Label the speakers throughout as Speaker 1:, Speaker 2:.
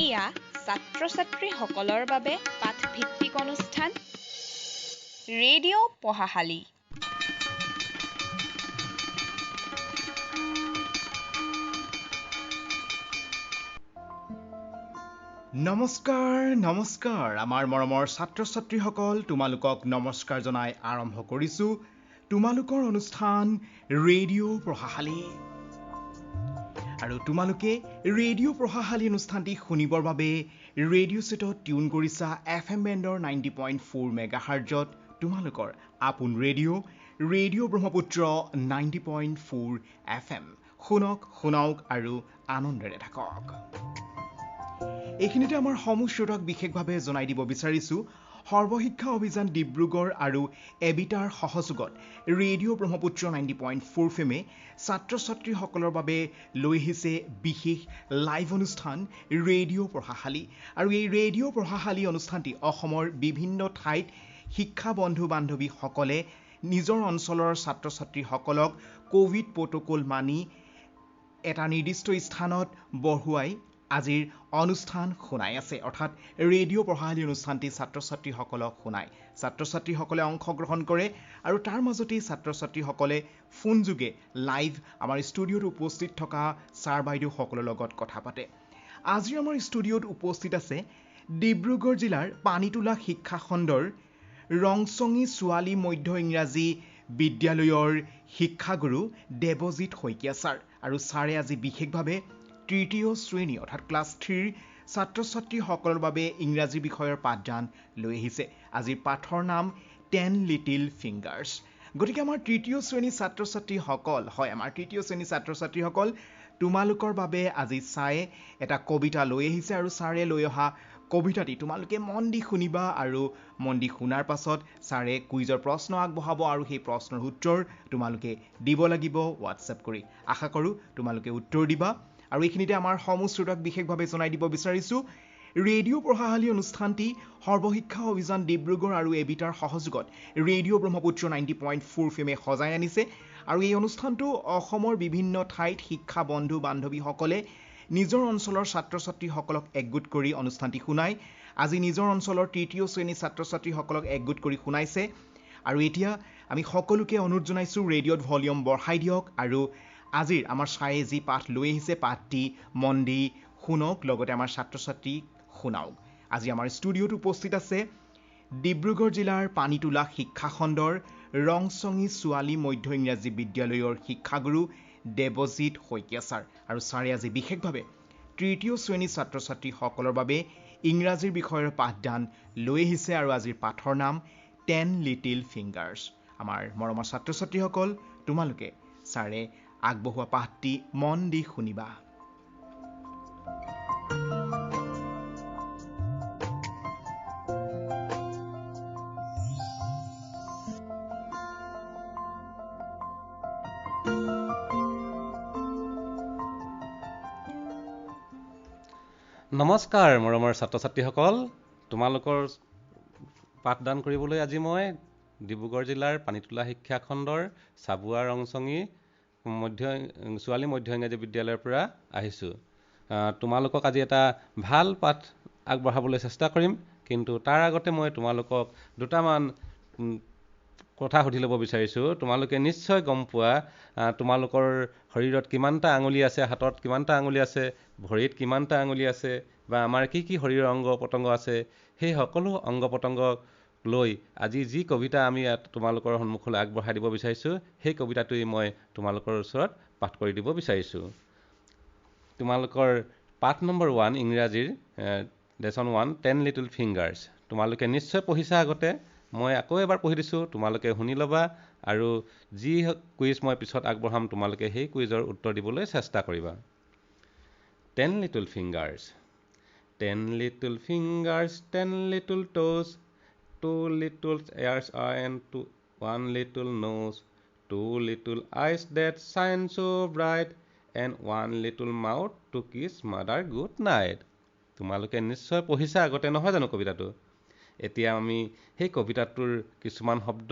Speaker 1: এয়া ছাত্ৰ-ছাত্ৰীসকলৰ বাবে পাঠভিত্তিক অনুষ্ঠান ৰেডিঅ' পঢ়াশালী।
Speaker 2: নমস্কাৰ আমাৰ মৰমৰ ছাত্ৰ-ছাত্ৰীসকল, তোমালোকক নমস্কাৰ জনাই আৰম্ভ কৰিছোঁ তোমালোকৰ অনুষ্ঠান ৰেডিঅ' পঢ়াশালী। আৰু তোমালোকে ৰেডিঅ' পঢ়াশালী অনুষ্ঠানটি শুনিবৰ বাবে ৰেডিঅ' ছেটত টিউন কৰিছা FM বেণ্ডৰ 90.4 মেগাহাৰ্জত তোমালোকৰ আপোন ৰেডিঅ' ব্ৰহ্মপুত্ৰ 90.4 FM। শুনাওক আৰু আনন্দেৰে থাকক। এইখিনিতে আমাৰ সমূহ শ্ৰোতাক বিশেষভাৱে জনাই দিব বিচাৰিছোঁ, সৰ্বশিক্ষা অভিযান ডিব্ৰুগড় আৰু এবিটাৰ সহযোগত ৰেডিঅ' ব্ৰহ্মপুত্ৰ 90.4 FM ছাত্ৰ-ছাত্ৰীসকলৰ বাবে লৈ আহিছে বিশেষ লাইভ অনুষ্ঠান ৰেডিঅ' পঢ়াশালী। আৰু এই ৰেডিঅ' পঢ়াশালী অনুষ্ঠানটি অসমৰ বিভিন্ন ঠাইত শিক্ষা বন্ধু-বান্ধৱীসকলে নিজৰ অঞ্চলৰ ছাত্ৰ-ছাত্ৰীসকলক ক'ভিড প্ৰট'কল মানি এটা নিৰ্দিষ্ট স্থানত বহুৱাই আজিৰ অনুষ্ঠান শুনাই আছে। অৰ্থাৎ ৰেডিঅ' পঢ়াশালী অনুষ্ঠানটি ছাত্ৰ-ছাত্ৰীসকলক শুনায়। ছাত্ৰ-ছাত্ৰীসকলে অংশগ্ৰহণ কৰে আৰু তাৰ মাজতেই ছাত্ৰ-ছাত্ৰীসকলে ফোনযোগে লাইভ আমাৰ ষ্টুডিঅ'ত উপস্থিত থকা ছাৰ বাইদেউসকলৰ লগত কথা পাতে। আজি আমাৰ ষ্টুডিঅ'ত উপস্থিত আছে ডিব্ৰুগড় জিলাৰ পানীতোলা শিক্ষাখণ্ডৰ ৰংচঙী ছোৱালী মধ্য ইংৰাজী বিদ্যালয়ৰ শিক্ষাগুৰু দেৱজিৎ শইকীয়া ছাৰ। আৰু ছাৰে আজি বিশেষভাৱে তৃতীয় শ্ৰেণী অৰ্থাৎ ক্লাছ 3ৰ ছাত্ৰ-ছাত্ৰীসকলৰ বাবে ইংৰাজী বিষয়ৰ পাঠদান লৈ আহিছে। আজিৰ পাঠৰ নাম 10 লিটিল ফিংগাৰ্ছ। গতিকে আমাৰ তৃতীয় শ্ৰেণীৰ ছাত্ৰ-ছাত্ৰীসকল তোমালোকৰ বাবে আজি ছাৰে এটা কবিতা লৈ আহিছে আৰু ছাৰে লৈ অহা কবিতাটি তোমালোকে মন দি শুনিবা আৰু মন দি শুনাৰ পাছত ছাৰে কুইজৰ প্ৰশ্ন আগবঢ়াব আৰু সেই প্ৰশ্নৰ উত্তৰ তোমালোকে দিব লাগিব হোৱাটছএপ কৰি। আশা কৰোঁ তোমালোকে উত্তৰ দিবা। আৰু এইখিনিতে আমাৰ সমূহ শ্ৰোতাক বিশেষভাৱে জনাই দিব বিচাৰিছোঁ, ৰেডিঅ' পঢ়াশালী অনুষ্ঠানটি সৰ্বশিক্ষা অভিযান ডিব্ৰুগড় আৰু এবিটাৰ সহযোগত ৰেডিঅ' ব্ৰহ্মপুত্ৰ 90.4 FM সজাই আনিছে। আৰু এই অনুষ্ঠানটো অসমৰ বিভিন্ন ঠাইত শিক্ষা বন্ধু-বান্ধৱীসকলে নিজৰ অঞ্চলৰ ছাত্ৰ-ছাত্ৰীসকলক একগোট কৰি অনুষ্ঠানটি শুনায়। আজি নিজৰ অঞ্চলৰ তৃতীয় শ্ৰেণীৰ ছাত্ৰ-ছাত্ৰীসকলক একগোট কৰি শুনাইছে। আৰু এতিয়া আমি সকলোকে অনুৰোধ জনাইছোঁ ৰেডিঅ'ত ভলিউম বঢ়াই দিয়ক আৰু আজিৰ আমাৰ ছাৰে যি পাঠ লৈ আহিছে পাঠটি মন দি শুনক, লগতে আমাৰ ছাত্ৰ-ছাত্ৰীক শুনাওক। আজি আমাৰ ষ্টুডিঅ'ত উপস্থিত আছে ডিব্ৰুগড় জিলাৰ পানীতোলা শিক্ষাখণ্ডৰ ৰংচঙী ছোৱালী মধ্য ইংৰাজী বিদ্যালয়ৰ শিক্ষাগুৰু দেৱজিৎ শইকীয়া ছাৰ। আৰু ছাৰে আজি বিশেষভাৱে তৃতীয় শ্ৰেণীৰ ছাত্ৰ-ছাত্ৰীসকলৰ বাবে ইংৰাজীৰ বিষয়ৰ পাঠদান লৈ আহিছে আৰু আজিৰ পাঠৰ নাম 10 লিটিল ফিংগাৰ্ছ। আমাৰ মৰমৰ ছাত্ৰ-ছাত্ৰীসকল, তোমালোকে ছাৰে আগবঢ়োৱা পাঠটি মন দি শুনিবা।
Speaker 3: নমস্কাৰ মৰমৰ ছাত্ৰ-ছাত্ৰীসকল, তোমালোকৰ পাঠদান কৰিবলৈ আজি মই ডিব্ৰুগড় জিলাৰ পানীতোলা শিক্ষাখণ্ডৰ চাবুৱা ৰংচঙী ছোৱালী মধ্য ইংৰাজী বিদ্যালয়ৰ পৰা আহিছোঁ। তোমালোকক আজি এটা ভাল পাঠ আগবঢ়াবলৈ চেষ্টা কৰিম, কিন্তু তাৰ আগতে মই তোমালোকক দুটামান কথা সুধি ল'ব বিচাৰিছোঁ। তোমালোকে নিশ্চয় গম পোৱা তোমালোকৰ শৰীৰত কিমানটা আঙুলি আছে, হাতত কিমানটা আঙুলি আছে, ভৰিত কিমানটা আঙুলি আছে, বা আমাৰ কি কি শৰীৰৰ অংগ পতংগ আছে, সেই সকলো অংগ পতংগক লৈ আজি যি কবিতা আমি তোমালোকৰ সন্মুখলৈ আগবঢ়াই দিব বিচাৰিছোঁ, সেই কবিতাটোৱেই মই তোমালোকৰ ওচৰত পাঠ কৰি দিব বিচাৰিছোঁ। তোমালোকৰ পাঠ নম্বৰ 1 ইংৰাজীৰ লেচন 1 10 লিটল ফিংগাৰ্ছ তোমালোকে নিশ্চয় পঢ়িছা আগতে। মই আকৌ এবাৰ পঢ়ি দিছোঁ, তোমালোকে শুনি ল'বা আৰু যি কুইজ মই পিছত আগবঢ়াম তোমালোকে সেই কুইজৰ উত্তৰ দিবলৈ চেষ্টা কৰিবা। 10 little fingers. 10 little fingers, 10 little toes, 2 little ears and 1 little nose, 2 little eyes that shine so bright, and 1 little mouth to kiss mother good night. তোমালোকে নিশ্চয় পঢ়িছা আগতে, নহয় জানো কবিতাটো? এতিয়া আমি সেই কবিতাটোৰ কিছুমান শব্দ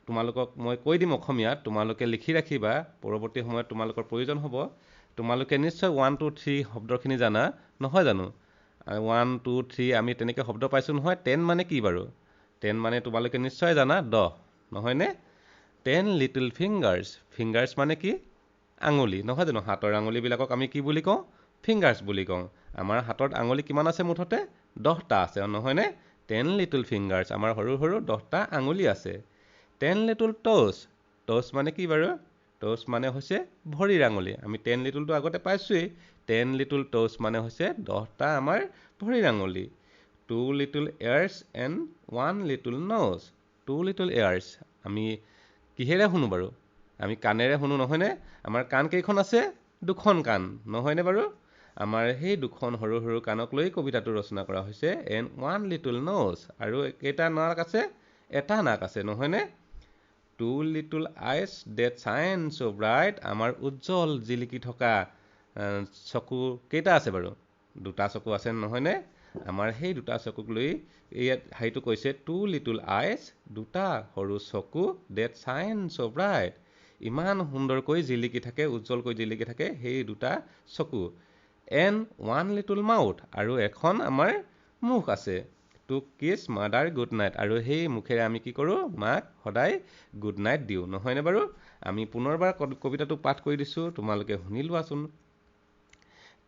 Speaker 3: তোমালোকক মই কৈ দিম অসমীয়াত, তোমালোকে লিখি ৰাখিবা, পৰৱৰ্তী সময়ত তোমালোকৰ প্ৰয়োজন হ'ব। তোমালোকে নিশ্চয় 1 2 3 শব্দখিনি জানা, নহয় জানো? 1 2 3 আমি তেনেকৈ শব্দ পাইছোঁ নহয় 10 মানে কি বাৰু 10 মানে তোমালোকে নিশ্চয় জানা 10 নহয়নে 10 লিটল ফিংগাৰ্ছ মানে কি আঙুলি নহয় জানো হাতৰ আঙুলিবিলাকক আমি কি বুলি কওঁ ফিংগাৰ্ছ বুলি কওঁ আমাৰ হাতত আঙুলি কিমান আছে মুঠতে 10টা আছে নহয়নে 10 লিটল ফিংগাৰ্ছ আমাৰ সৰু সৰু 10টা আঙুলি আছে 10 লিটল ট'ছ মানে কি বাৰু ট'ছ মানে হৈছে ভৰিৰ আঙুলি আমি 10 লিটলটো আগতে পাইছোৱেই 10 লিটল ট'ছ মানে হৈছে 10টা আমাৰ ভৰিৰ আঙুলি 2 little ears and 1 little nose 2 little ears আমি কিহেৰে শুনো বাৰু আমি কাণেৰে শুনো নহয়নে আমাৰ কাণ কেইখন আছে দুখন কাণ নহয়নে বাৰু আমাৰ সেই দুখন সৰু সৰু কাণক লৈ কবিতাটো ৰচনা কৰা হৈছে and 1 লিটল nose আৰু কেইটা নাক আছে এটা নাক আছে নহয়নে 2 little eyes that shine so bright আমাৰ উজ্জ্বল জিলিকি থকা চকু কেইটা আছে বাৰু দুটা চকু আছে নহয়নে আমাৰ সেই দুটা চকুক লৈ ইয়াত হাইটো কৈছে 2 লিটল eyes দুটা সৰু চকু that shine so bright ইমান সুন্দৰকৈ জিলিকি থাকে উজ্জ্বলকৈ জিলিকি থাকে সেই দুটা চকু and 1 লিটল মাউথ আৰু এখন আমাৰ মুখ আছে to kiss mother good night আৰু সেই মুখেৰে আমি কি কৰোঁ মাক সদায় গুড নাইট দিওঁ নহয়নে বাৰু আমি পুনৰবাৰ কবিতাটো পাঠ কৰি দিছোঁ তোমালোকে শুনি লোৱাচোন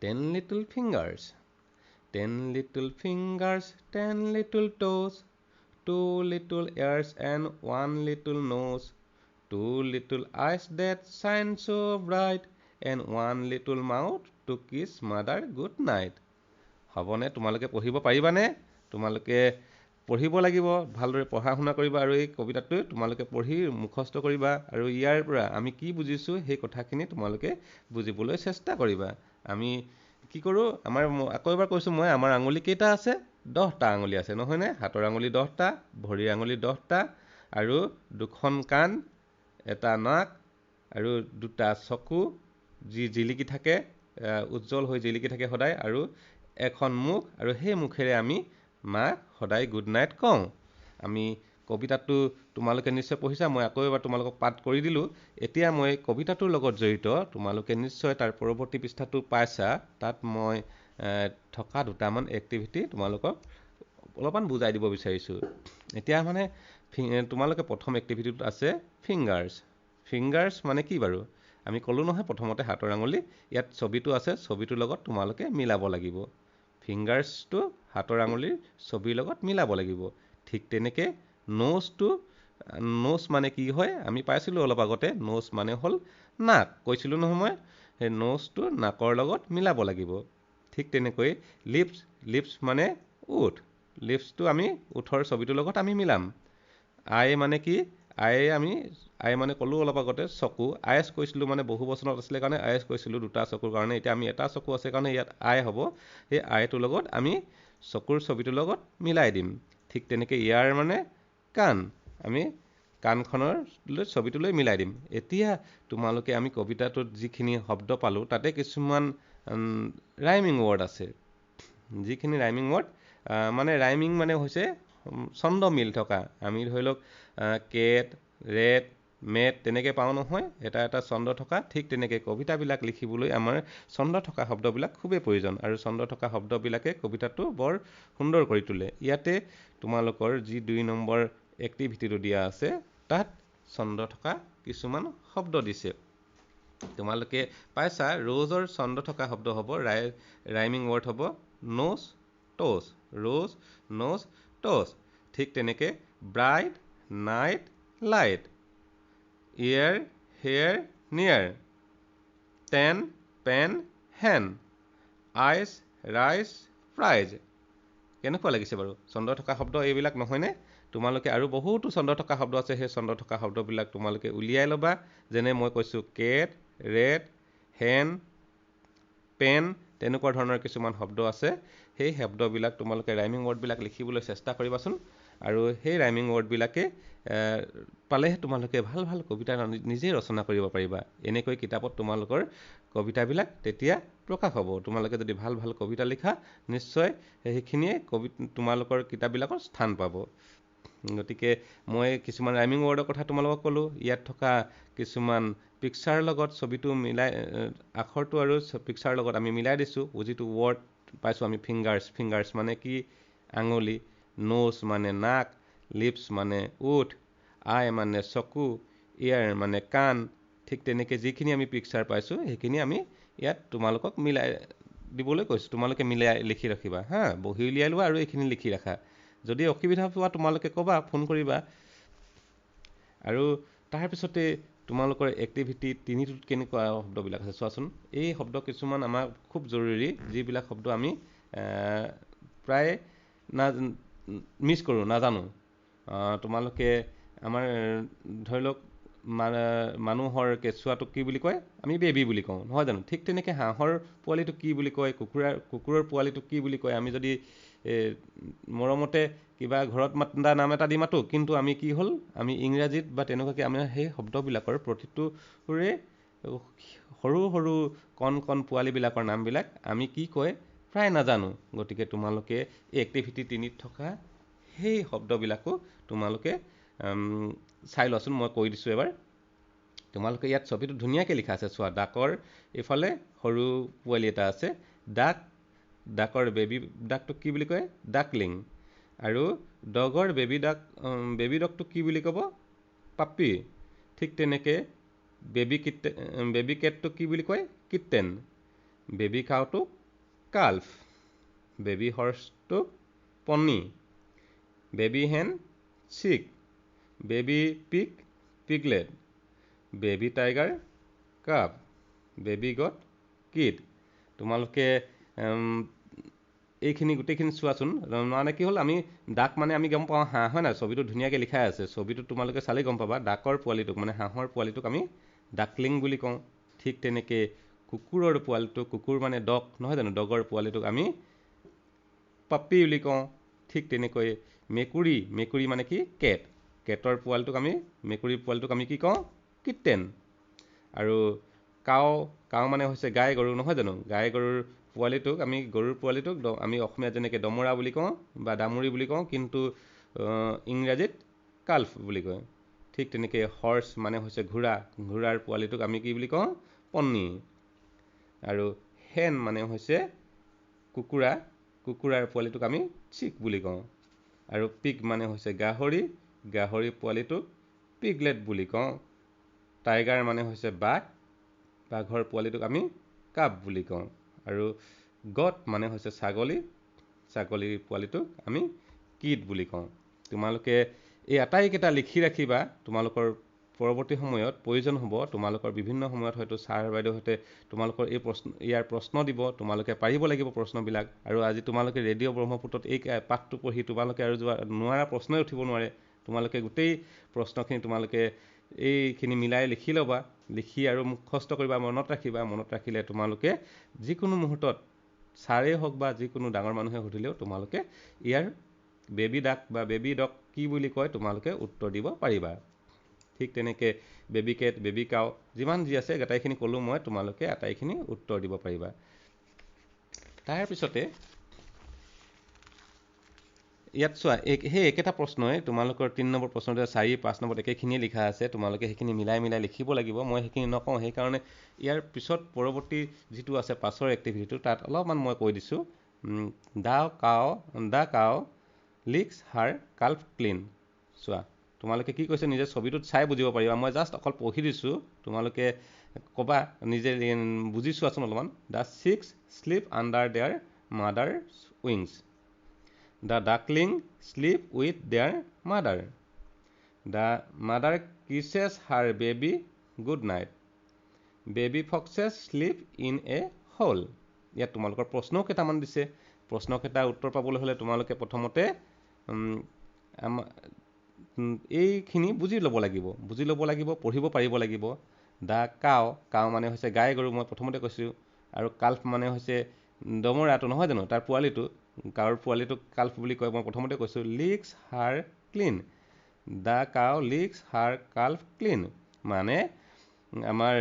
Speaker 3: 10 little fingers 10 little fingers 10 little toes 2 little ears and 1 little nose 2 little eyes that shine so bright and 1 little mouth to kiss mother good night হ'বনে তোমালোকে পঢ়িব পাৰিবানে তোমালোকে পঢ়িব লাগিব ভালদৰে পঢ়া শুনা কৰিবা আৰু এই কবিতাটো তোমালোকে পঢ়ি মুখস্থ কৰিবা আৰু ইয়াৰ পৰা আমি কি বুজিছোঁ সেই কথাখিনি তোমালোকে বুজিবলৈ চেষ্টা কৰিবা আমি কি কৰোঁ আমাৰ আকৌ এবাৰ কৈছোঁ মই আমাৰ আঙুলি কেইটা আছে 10টা আঙুলি আছে নহয়নে হাতৰ আঙুলি 10টা ভৰিৰ আঙুলি 10টা আৰু দুখন কাণ এটা নাক আৰু দুটা চকু যি জিলিকি থাকে উজ্জ্বল হৈ জিলিকি থাকে সদায় আৰু এখন মুখ আৰু সেই মুখেৰে আমি মাক সদায় গুড নাইট কওঁ আমি কবিতাটো তোমালোকে নিশ্চয় পঢ়িছা মই আকৌ এবাৰ তোমালোকক পাঠ কৰি দিলোঁ এতিয়া মই কবিতাটোৰ লগত জড়িত তোমালোকে নিশ্চয় তাৰ পৰৱৰ্তী পৃষ্ঠাটো পাইছা তাত মই থকা দুটামান এক্টিভিটি তোমালোকক অলপমান বুজাই দিব বিচাৰিছোঁ এতিয়া মানে তোমালোকে প্ৰথম এক্টিভিটিটোত আছে ফিংগাৰ্ছ মানে কি বাৰু আমি ক'লোঁ নহয় প্ৰথমতে হাতৰ আঙুলি ইয়াত ছবিটো আছে ছবিটোৰ লগত তোমালোকে মিলাব লাগিব ফিংগাৰ্ছটো হাতৰ আঙুলিৰ ছবিৰ লগত মিলাব লাগিব ঠিক তেনেকৈ নোজ মানে কি হয় আমি পাইছিলোঁ অলপ আগতে নোজ মানে হ'ল নাক কৈছিলোঁ নহয় মই সেই নোজটো নাকৰ লগত মিলাব লাগিব ঠিক তেনেকৈ লিপছ মানে ওঠ লিপছটো আমি ওঠৰ ছবিটোৰ লগত আমি মিলাম আই মানে কি আই মানে ক'লোঁ অলপ আগতে চকু আইএছ কৈছিলোঁ মানে বহু বচনত আছিলে কাৰণে আইএছ কৈছিলোঁ দুটা চকুৰ কাৰণে এতিয়া আমি এটা চকু আছে কাৰণে ইয়াত আই হ'ব সেই আইটোৰ লগত আমি চকুৰ ছবিটোৰ লগত মিলাই দিম ঠিক তেনেকৈ ইয়াৰ মানে কাণ আমি কাণখনৰ ছবিটোলৈ মিলাই দিম এতিয়া তোমালোকে আমি কবিতাটোত যিখিনি শব্দ পালোঁ তাতে কিছুমান ৰাইমিং ৱৰ্ড আছে যিখিনি ৰাইমিং ৱৰ্ড মানে ৰাইমিং মানে হৈছে ছন্দ মিল থকা আমি ধৰি লওক কেট ৰেট মেট তেনেকৈ পাওঁ নহয় এটা ছন্দ থকা ঠিক তেনেকৈ কবিতাবিলাক লিখিবলৈ আমাৰ ছন্দ থকা শব্দবিলাক খুবেই প্ৰয়োজন আৰু ছন্দ থকা শব্দবিলাকে কবিতাটো বৰ সুন্দৰ কৰি তোলে ইয়াতে তোমালোকৰ যি 2 নম্বৰ এক্টিভিটিটো দিয়া আছে তাত ছন্দ থকা কিছুমান শব্দ দিছে তোমালোকে পাইছা ৰ'জৰ ছন্দ থকা শব্দ হ'ব ৰাইমিং ৱৰ্ড হ'ব নোজ ট'ছ ঠিক তেনেকৈ ব্ৰাইট নাইট লাইট ইয়াৰ হেয়াৰ নিয়াৰ টেন পেন হেন আইচ ৰাইচ ফ্ৰাইজ কেনেকুৱা লাগিছে বাৰু ছন্দ থকা শব্দ এইবিলাক নহয়নে তোমালোকে আৰু বহুতো ছন্দ থকা শব্দ আছে সেই ছন্দ থকা শব্দবিলাক তোমালোকে উলিয়াই ল'বা যেনে মই কৈছোঁ কেট ৰেট হেন পেন তেনেকুৱা ধৰণৰ কিছুমান শব্দ আছে সেই শব্দবিলাক তোমালোকে ৰাইমিং ৱৰ্ডবিলাক লিখিবলৈ চেষ্টা কৰিবাচোন আৰু সেই ৰাইমিং ৱৰ্ডবিলাকে পালেহে তোমালোকে ভাল ভাল কবিতা নিজেই ৰচনা কৰিব পাৰিবা এনেকৈ কিতাপত তোমালোকৰ কবিতাবিলাক তেতিয়া প্ৰকাশ হ'ব তোমালোকে যদি ভাল ভাল কবিতা লিখা নিশ্চয় সেইখিনিয়ে তোমালোকৰ কিতাপবিলাকৰ স্থান পাব গতিকে মই কিছুমান ৰাইমিং ৱৰ্ডৰ কথা তোমালোকক ক'লোঁ ইয়াত থকা কিছুমান পিকচাৰ লগত ছবিটো মিলাই আখৰটো আৰু পিকচাৰ লগত আমি মিলাই দিছোঁ যিটো ৱৰ্ড পাইছোঁ আমি ফিংগাৰ্ছ মানে কি আঙুলি, নোজ মানে নাক, লিপছ মানে ওঠ, আই মানে চকু, ইয়াৰ মানে কাণ। ঠিক তেনেকৈ যিখিনি আমি পিকচাৰ পাইছোঁ সেইখিনি আমি ইয়াত তোমালোকক মিলাই দিবলৈ কৈছোঁ। তোমালোকে মিলাই লিখি ৰাখিবা হা, বহি উলিয়াই লোৱা আৰু এইখিনি লিখি ৰাখা। যদি অসুবিধা পোৱা তোমালোকে ক'বা, ফোন কৰিবা। আৰু তাৰপিছতে তোমালোকৰ এক্টিভিটি 3টোত কেনেকুৱা শব্দবিলাক আছে চোৱাচোন। এই শব্দ কিছুমান আমাৰ খুব জৰুৰী, যিবিলাক শব্দ আমি প্ৰায় মিছ কৰোঁ, নাজানো। তোমালোকে আমাৰ ধৰি লওক মানুহৰ কেঁচুৱাটোক কি বুলি কয়? আমি বেবী বুলি কওঁ, নহয় জানো? ঠিক তেনেকৈ হাঁহৰ পোৱালিটোক কি বুলি কয়, কুকুৰৰ পোৱালিটোক কি বুলি কয়? আমি যদি মৰমতে কিবা ঘৰত মাতা নাম এটা দি মাতো, কিন্তু আমি কি হ'ল, আমি ইংৰাজীত বা তেনেকুৱাকৈ আমি সেই শব্দবিলাকৰ প্ৰতিটোৰে সৰু সৰু কণ পোৱালিবিলাকৰ নামবিলাক আমি কি কয় প্ৰায় নাজানো। গতিকে তোমালোকে এই এক্টিভিটি 3ত থকা সেই শব্দবিলাকো তোমালোকে চাই লোৱাচোন। মই কৈ দিছোঁ এবাৰ। তোমালোকে ইয়াত ছবিটো ধুনীয়াকৈ লিখা আছে চোৱা। ডাকৰ এইফালে সৰু পোৱালি এটা আছে, ডাকৰ বেবী ডাকটোক কি বুলি কয়? ডাকলিং। আৰু ডগৰ বেবী ডগটোক কি বুলি ক'ব? পাপ্পি। ঠিক তেনেকৈ বেবী কেটটোক কি বুলি কয়? কিটেন। বেবী কাউটোক কাল্ফ। বেবী হৰ্চটোক pony. Baby hen chick. Baby pig piglet. Baby tiger cub. Baby goat kid. তোমালোকে এইখিনি গোটেইখিনি চোৱাচোন। মানে কি হ'ল, আমি ডাক মানে আমি গম পাওঁ হাঁহ, হয় নাই? ছবিটো ধুনীয়াকৈ লিখাই আছে। ছবিটো তোমালোকে চালেই গম পাবা। ডাকৰ পোৱালিটোক মানে হাঁহৰ পোৱালিটোক আমি ডাকলিং বুলি কওঁ। ঠিক তেনেকৈ কুকুৰৰ পোৱালিটোক, কুকুৰ মানে ডগ, নহয় জানো? ডগৰ পোৱালিটোক আমি পাপ্পি বুলি কওঁ। ঠিক তেনেকৈ মেকুৰী মানে কি? কেটৰ পোৱালিটোক মেকুৰীৰ পোৱালিটোক আমি কি কওঁ? কিটেন। আৰু কাউ মানে হৈছে গাই গৰু, নহয় জানো? গাই গৰুৰ পোৱালিটোক গৰুৰ পোৱালিটোক আমি অসমীয়াত যেনেকৈ দমৰা বুলি কওঁ বা দামুৰী বুলি কওঁ, কিন্তু ইংৰাজীত কাল্ফ বুলি কয়। ঠিক তেনেকৈ হৰ্চ মানে হৈছে ঘোঁৰাৰ পোৱালিটোক আমি কি বুলি কওঁ? পন্নী। আৰু হেন মানে হৈছে কুকুৰাৰ পোৱালিটোক আমি চিক বুলি কওঁ। আৰু পিগ মানে হৈছে গাহৰি পোৱালিটোক পিগলেট বুলি কওঁ। টাইগাৰ মানে হৈছে বাঘৰ পোৱালিটোক আমি কাপ বুলি কওঁ। আৰু গট মানে হৈছে ছাগলীৰ পোৱালিটোক আমি কিড বুলি কওঁ। তোমালোকে এই আটাইকেইটা লিখি ৰাখিবা। তোমালোকৰ পৰৱৰ্তী সময়ত প্ৰয়োজন হ'ব। তোমালোকৰ বিভিন্ন সময়ত হয়তো ছাৰ বাইদেউহঁতে তোমালোকৰ ইয়াৰ প্ৰশ্ন দিব। তোমালোকে পাৰিব লাগিব প্ৰশ্নবিলাক। আৰু আজি তোমালোকে ৰেডিঅ' ব্ৰহ্মপুত্ৰত এই পাঠটো পঢ়ি তোমালোকে আৰু নোৱাৰা প্ৰশ্নই উঠিব নোৱাৰে। তোমালোকে গোটেই প্ৰশ্নখিনি তোমালোকে এইখিনি মিলাই লিখি ল'বা। লিখি আৰু মুখস্থ কৰিবা, মনত ৰাখিবা। মনত ৰাখিলে তোমালোকে যিকোনো মুহূৰ্তত ছাৰেই হওক বা যিকোনো ডাঙৰ মানুহে সুধিলেও তোমালোকে ইয়াৰ বেবী ডাক বা বেবী ডগ কি বুলি কয় তোমালোকে উত্তৰ দিব পাৰিবা। ঠিক তেনেকৈ বেবী কেট, বেবী কাউ, যিমান যি আছে আটাইখিনি ক'লোঁ মই, তোমালোকে আটাইখিনি উত্তৰ দিব পাৰিবা। তাৰপিছতে ইয়াত চোৱা, সেই একেটা প্ৰশ্নই তোমালোকৰ 3 নম্বৰ প্ৰশ্নতে 4, 5 নম্বৰত একেখিনিয়ে লিখা আছে। তোমালোকে সেইখিনি মিলাই লিখিব লাগিব। মই সেইখিনি নকওঁ, সেইকাৰণে ইয়াৰ পিছত পৰৱৰ্তী যিটো আছে পাছৰ এক্টিভিটিটো তাত অলপমান মই কৈ দিছোঁ। The cow licks her calf clean. চোৱা, তোমালোকে কি কৈছে নিজে ছবিটোত চাই বুজিব পাৰিবা। মই জাষ্ট অকল পঢ়ি দিছোঁ, তোমালোকে ক'বা, নিজে বুজি চোৱাচোন অলপমান। The chicks sleep under their mothers wings. The duckling sleep with their mother. The mother kisses her baby good night. Baby foxes sleep in a hole. ইয়াত তোমালোকৰ প্ৰশ্নও কেইটামান দিছে। প্ৰশ্নকেইটাৰ উত্তৰ পাবলৈ হ'লে তোমালোকে প্ৰথমতে এইখিনি বুজি ল'ব লাগিব, পঢ়িব পাৰিব লাগিব। দ্য কাউ মানে হৈছে গাই গৰু, মই প্ৰথমতে কৈছোঁ। আৰু কাল্ফ মানে হৈছে দমৰাটো, নহয় জানো? তাৰ পোৱালিটো, কাউৰ পোৱালিটোক কাল্ফ বুলি কয়, মই প্ৰথমতে কৈছোঁ। Licks her clean. The cow licks her calf clean মানে আমাৰ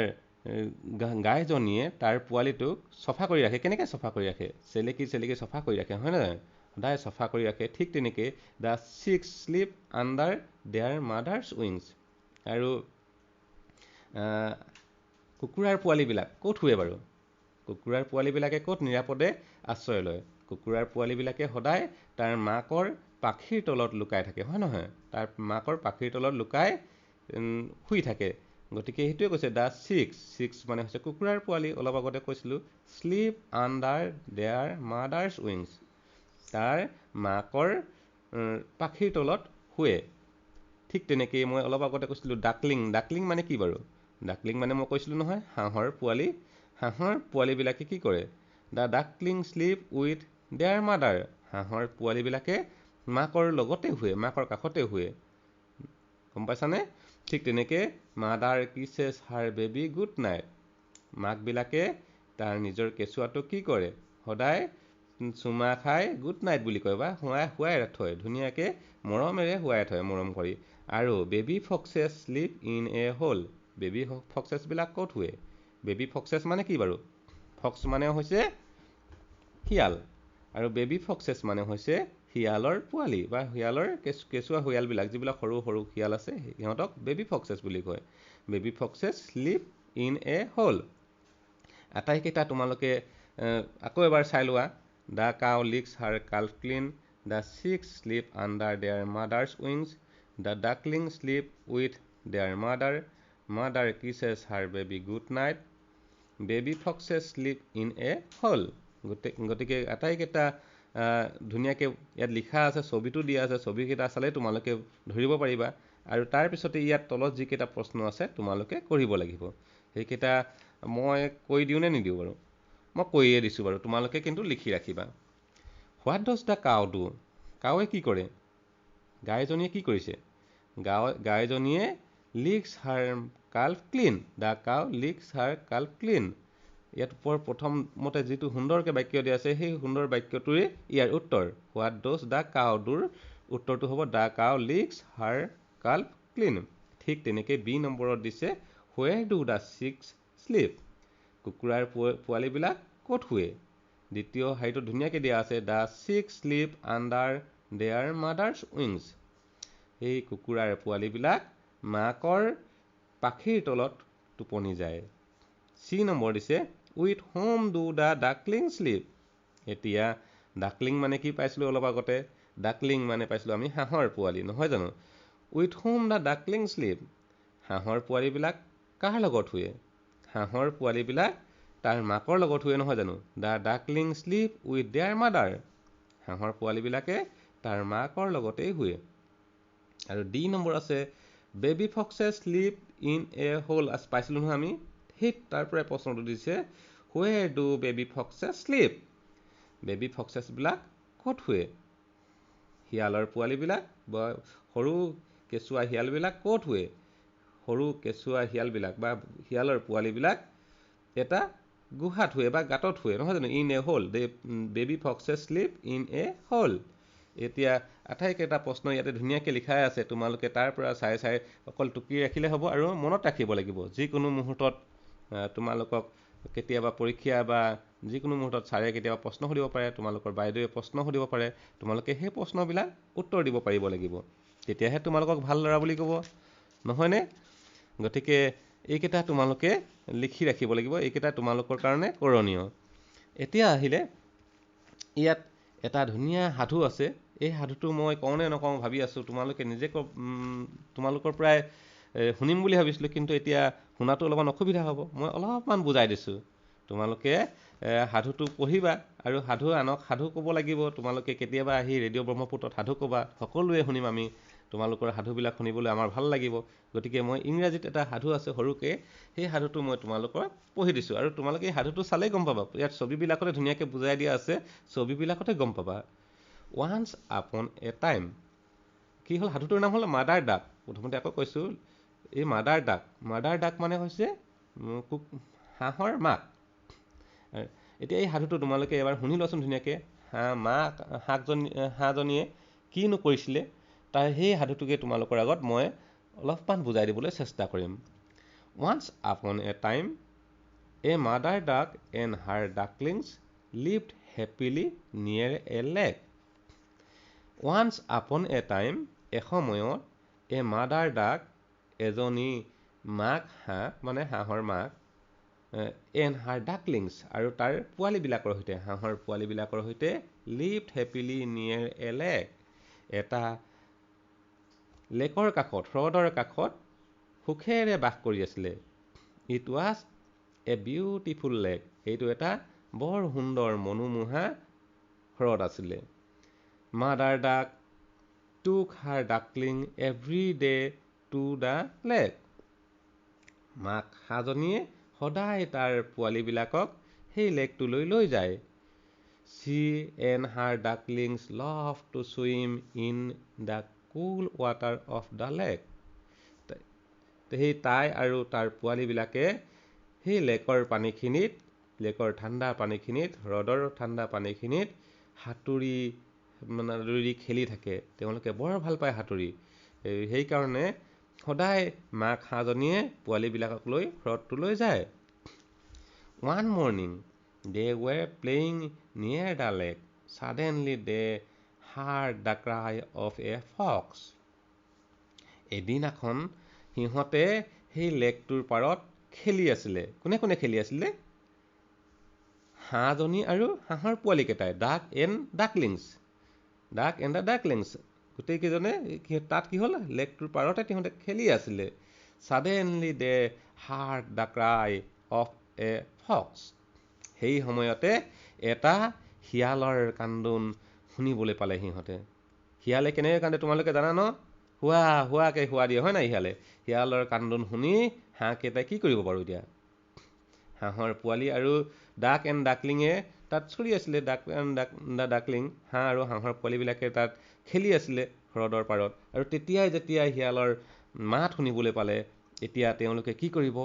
Speaker 3: গাইজনীয়ে তাৰ পোৱালিটোক চফা কৰি ৰাখে। কেনেকৈ চফা কৰি ৰাখে? চেলেকি চফা কৰি ৰাখে, হয় নহয়? সদায় চফা কৰি ৰাখে। ঠিক তেনেকৈ the chicks sleep under their mothers wings. আৰু কুকুৰাৰ পোৱালিবিলাক ক'ত শুৱে বাৰু? কুকুৰাৰ পোৱালিবিলাকে ক'ত নিৰাপদে আশ্ৰয় লয়? কুকুৰাৰ পোৱালিবিলাকে সদায় তাৰ মাকৰ পাখিৰ তলত লুকাই থাকে, হয় নহয়? তাৰ মাকৰ পাখিৰ তলত লুকাই শুই থাকে। গতিকে সেইটোৱে কৈছে দা চিক্স মানে হৈছে কুকুৰাৰ পোৱালি। অলপ আগতে কৈছিলোঁ sleep under their mothers wings, তাৰ মাকৰ পাখিৰ তলত শুৱে। ঠিক তেনেকেই মই অলপ আগতে কৈছিলোঁ ডাকলিং মানে কি বাৰু? ডাকলিং মানে মই কৈছিলোঁ নহয় হাঁহৰ পোৱালি। হাঁহৰ পোৱালিবিলাকে কি কৰে? The duckling sleep with their mother, হাঁহৰ পোৱালিবিলাকে মাকৰ লগতে শুৱে, মাকৰ কাষতে শুৱে। গম পাইছানে? ঠিক তেনেকৈ mother kisses her baby good night, মাকবিলাকে তাৰ নিজৰ কেঁচুৱাটোক কি কৰে? সদায় চুমা খাই গুড নাইট বুলি কয়, বা শুৱাই থয়, ধুনীয়াকৈ মৰমেৰে শুৱাই থয়, মৰম কৰি। আৰু baby foxes sleep in a hole, baby ফক্সেছবিলাক ক'ত শুৱে? বেবী ফক্সেছ মানে কি বাৰু? ফক্স মানে হৈছে শিয়াল, আৰু বেবী ফক্সেছ মানে হৈছে শিয়ালৰ পোৱালি বা শিয়ালৰ কেঁচুৱা শিয়ালবিলাক, যিবিলাক সৰু সৰু শিয়াল আছে সিহঁতক বেবী ফক্সেছ বুলি কয়। Baby foxes sleep in a hole. আটাইকেইটা তোমালোকে আকৌ এবাৰ চাই লোৱা। The cow licks her calf clean, the chicks sleep under their mothers wings, the duckling sleep with their mother kisses her baby good night, baby foxes sleep in a hole. গতিকে আটাইকেইটা ধুনীয়াকৈ ইয়াত লিখা আছে, ছবিটো দিয়া আছে, ছবিকেইটা চালে তোমালোকে ধৰিব পাৰিবা। আৰু তাৰপিছতে ইয়াত তলত যিকেইটা প্ৰশ্ন আছে তোমালোকে কৰিব লাগিব। সেইকেইটা মই কৈ দিওঁ নে নিদিওঁ বাৰু? মই কৈয়ে দিছোঁ বাৰু, তোমালোকে কিন্তু লিখি ৰাখিবা। What does the cow do, কাউৱে কি কৰে? গাইজনীয়ে কি কৰিছে? গাইজনীয়ে licks her calf clean, the cow licks her calf clean. ইয়াত প্ৰথমতে যিটো সুন্দৰকৈ বাক্য দিয়া আছে সেই সুন্দৰ বাক্যটোৱে ইয়াৰ উত্তৰ। হোৱাট ডজ দ্য কাউ ডুৰ উত্তৰটো হ'ব the cow licks her calf clean. ঠিক তেনেকৈ বি নম্বৰত দিছে where do the chicks sleep, কুকুৰাৰ পোৱালিবিলাক ক'ত শুৱে? দ্বিতীয় শাৰীটো ধুনীয়াকৈ দিয়া আছে the chicks sleep under their mothers wings, সেই কুকুৰাৰ পোৱালিবিলাক মাকৰ পাখিৰ তলত টোপনি যায়। চি নম্বৰ দিছে with home do the duckling sleep. এতিয়া ডাকলিং মানে কি পাইছিলোঁ অলপ আগতে? ডাকলিং মানে পাইছিলোঁ আমি হাঁহৰ পোৱালি, নহয় জানো? With home the duckling sleep, হাঁহৰ পোৱালিবিলাক কাৰ লগত শুৱে? হাঁহৰ পোৱালিবিলাক তাৰ মাকৰ লগত শুৱে, নহয় জানো? The duckling sleep with their mother, হাঁহৰ পোৱালিবিলাকে তাৰ মাকৰ লগতেই শুৱে। আৰু ডি নম্বৰ আছে baby foxes sleep in a hole, পাইছিলোঁ নহয় আমি। ঠিক তাৰ পৰাই প্ৰশ্নটো দিছে where do baby foxes sleep, baby ফক্সেছবিলাক ক'ত শুৱে? শিয়ালৰ পোৱালিবিলাক বা সৰু কেঁচুৱা শিয়ালবিলাক ক'ত শুৱে? সৰু কেঁচুৱা শিয়ালবিলাক বা শিয়ালৰ পোৱালিবিলাক এটা গুহাত শুৱে বা গাঁতত শুৱে, নহয় জানো? In a hole, baby foxes sleep in a hole. এতিয়া আটাইকেইটা প্ৰশ্ন ইয়াতে ধুনীয়াকৈ লিখাই আছে, তোমালোকে তাৰ পৰা চাই অকল টুকি ৰাখিলে হ'ব আৰু মনত ৰাখিব লাগিব। যিকোনো মুহূৰ্তত তোমালোকক কেতিয়াবা পৰীক্ষা বা যিকোনো মুহূৰ্তত ছাৰে কেতিয়াবা প্ৰশ্ন সুধিব পাৰে, তোমালোকৰ বাইদেৱে প্ৰশ্ন সুধিব পাৰে, তোমালোকে সেই প্ৰশ্নবিলাক উত্তৰ দিব পাৰিব লাগিব, তেতিয়াহে তোমালোকক ভাল ল'ৰা বুলি ক'ব, নহয়নে? গতিকে এইকেইটা তোমালোকে লিখি ৰাখিব লাগিব, এইকেইটা তোমালোকৰ কাৰণে কৰণীয়। এতিয়া আহিলে ইয়াত এটা ধুনীয়া সাধু আছে, এই সাধুটো মই কওঁ নে নকওঁ ভাবি আছোঁ, তোমালোকে নিজে তোমালোকৰ প্ৰায় শুনিম বুলি ভাবিছিলোঁ, কিন্তু এতিয়া শুনাটো অলপমান অসুবিধা হ'ব, মই অলপমান বুজাই দিছোঁ। তোমালোকে সাধুটো পঢ়িবা আৰু আনক সাধু ক'ব লাগিব। তোমালোকে কেতিয়াবা আহি ৰেডিঅ' ব্ৰহ্মপুত্ৰত সাধু ক'বা, সকলোৱে শুনিম আমি, তোমালোকৰ সাধুবিলাক শুনিবলৈ আমাৰ ভাল লাগিব। গতিকে মই ইংৰাজীত এটা সাধু আছে সৰুকৈ, সেই সাধুটো মই তোমালোকৰ পঢ়ি দিছোঁ, আৰু তোমালোকে এই সাধুটো চালেই গম পাবা, ইয়াত ছবিবিলাকতে ধুনীয়াকৈ বুজাই দিয়া আছে, ছবিবিলাকতে গম পাবা। ওৱান্স আপন এ টাইম, কি হ'ল? সাধুটোৰ নাম হ'ল মাদাৰ ডাক। প্ৰথমতে আকৌ কৈছোঁ এই মাদাৰ ডাক মানে হৈছে হাঁহৰ মাক। এতিয়া এই সাধুটো তোমালোকে এবাৰ শুনি লোৱাচোন ধুনীয়াকৈ। হাঁহজনীয়ে কিনো কৰিছিলে তাৰ সেই সাধুটোকে তোমালোকৰ আগত মই অলপমান বুজাই দিবলৈ চেষ্টা কৰিম। Once upon a time a mother duck and her ducklings lived happily near a lake. Once upon a time, এসময়ত, এ মাদাৰ ডাক, এজনী মাক হাঁহ মানে হাঁহৰ মাক, এণ্ড হাৰ ডাকলিংছ আৰু তাৰ পোৱালিবিলাকৰ সৈতে হাঁহৰ পোৱালিবিলাকৰ সৈতে lived happily near a lake এটা লেকৰ কাষত হ্ৰদৰ কাষত সুখেৰে বাস কৰি আছিলে। It was a beautiful lake এইটো এটা বৰ সুন্দৰ মনোমোহা হ্ৰদ আছিলে। Mother duck took her duckling every day to the lake মাক হাঁহজনীয়ে সদায় তাৰ পোৱালিবিলাকক সেই লেকটোলৈ লৈ যায়। She and her ducklings love to swim in the cool water of the lake. সেই তাই আৰু তাৰ পোৱালিবিলাকে সেই লেকৰ ঠাণ্ডা পানীখিনিত হ্ৰদৰ ঠাণ্ডা পানীখিনিত সাঁতুৰি খেলি থাকে। তেওঁলোকে বৰ ভাল পায় সাঁতুৰি। সেইকাৰণে সদায় মাক হাঁহজনীয়ে পোৱালিবিলাকক লৈ হ্ৰদটোলৈ যায়। One morning they were playing near the lake. Suddenly they heard the cry of a fox. এদিনাখন সিহঁতে সেই লেকটোৰ পাৰত খেলি আছিলে। কোনে কোনে খেলি আছিলে? হাঁহজনী আৰু হাঁহৰ পোৱালিকেইটাই ডাক এণ্ড দ্য ডাকলিংছ গোটেইকেইজনে তাত কি হ'ল লেকটোৰ পাৰতে সিহঁতে খেলি আছিলে। Suddenly they heard the cry of a fox. সেই সময়তে এটা শিয়ালৰ কান্দোন শুনিবলৈ পালে সিহঁতে। শিয়ালে কেনেকৈ কান্দে তোমালোকে জানা ন? হোৱাকৈ হোৱা দিয়ে হয় নাই শিয়ালৰ কান্দোন শুনি হাঁহকেইটাই কি কৰিব বাৰু এতিয়া? হাঁহৰ পোৱালি আৰু ডাক এণ্ড ডাকলিঙে তাত চৰি আছিলে। ডাক এণ্ড দ্য ডাকলিং হাঁহ আৰু হাঁহৰ পোৱালিবিলাকে তাত খেলি আছিলে হ্ৰদৰ পাৰত। আৰু যেতিয়া শিয়ালৰ মাত শুনিবলৈ পালে এতিয়া তেওঁলোকে কি কৰিব?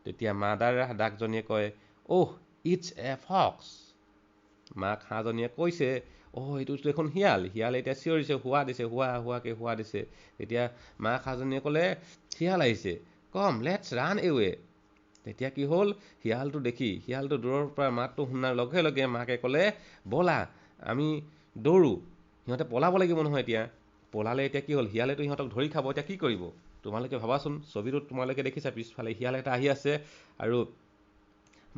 Speaker 3: তেতিয়া মাদাৰ ডাকজনীয়ে কয় ইটছ এ ফক্স। মাক হাঁহজনীয়ে কৈছে এইটো দেখোন শিয়াল এতিয়া চিঞৰিছে হোৱাকৈ হোৱা দিছে। তেতিয়া মাক হাঁহজনীয়ে ক'লে শিয়াল আহিছে, কম লেটছ ৰান এৱে। তেতিয়া কি হ'ল শিয়ালটো দূৰৰ পৰা মাতটো শুনাৰ লগে লগে মাকে ক'লে ব'লা আমি দৌৰো। সিহঁতে পলাব লাগিব নহয়। এতিয়া পলালে এতিয়া কি হ'ল শিয়ালেতো সিহঁতক ধৰি খাব। এতিয়া কি কৰিব তোমালোকে ভাবাচোন। ছবিটোত তোমালোকে দেখিছা পিছফালে শিয়াল এটা আহি আছে আৰু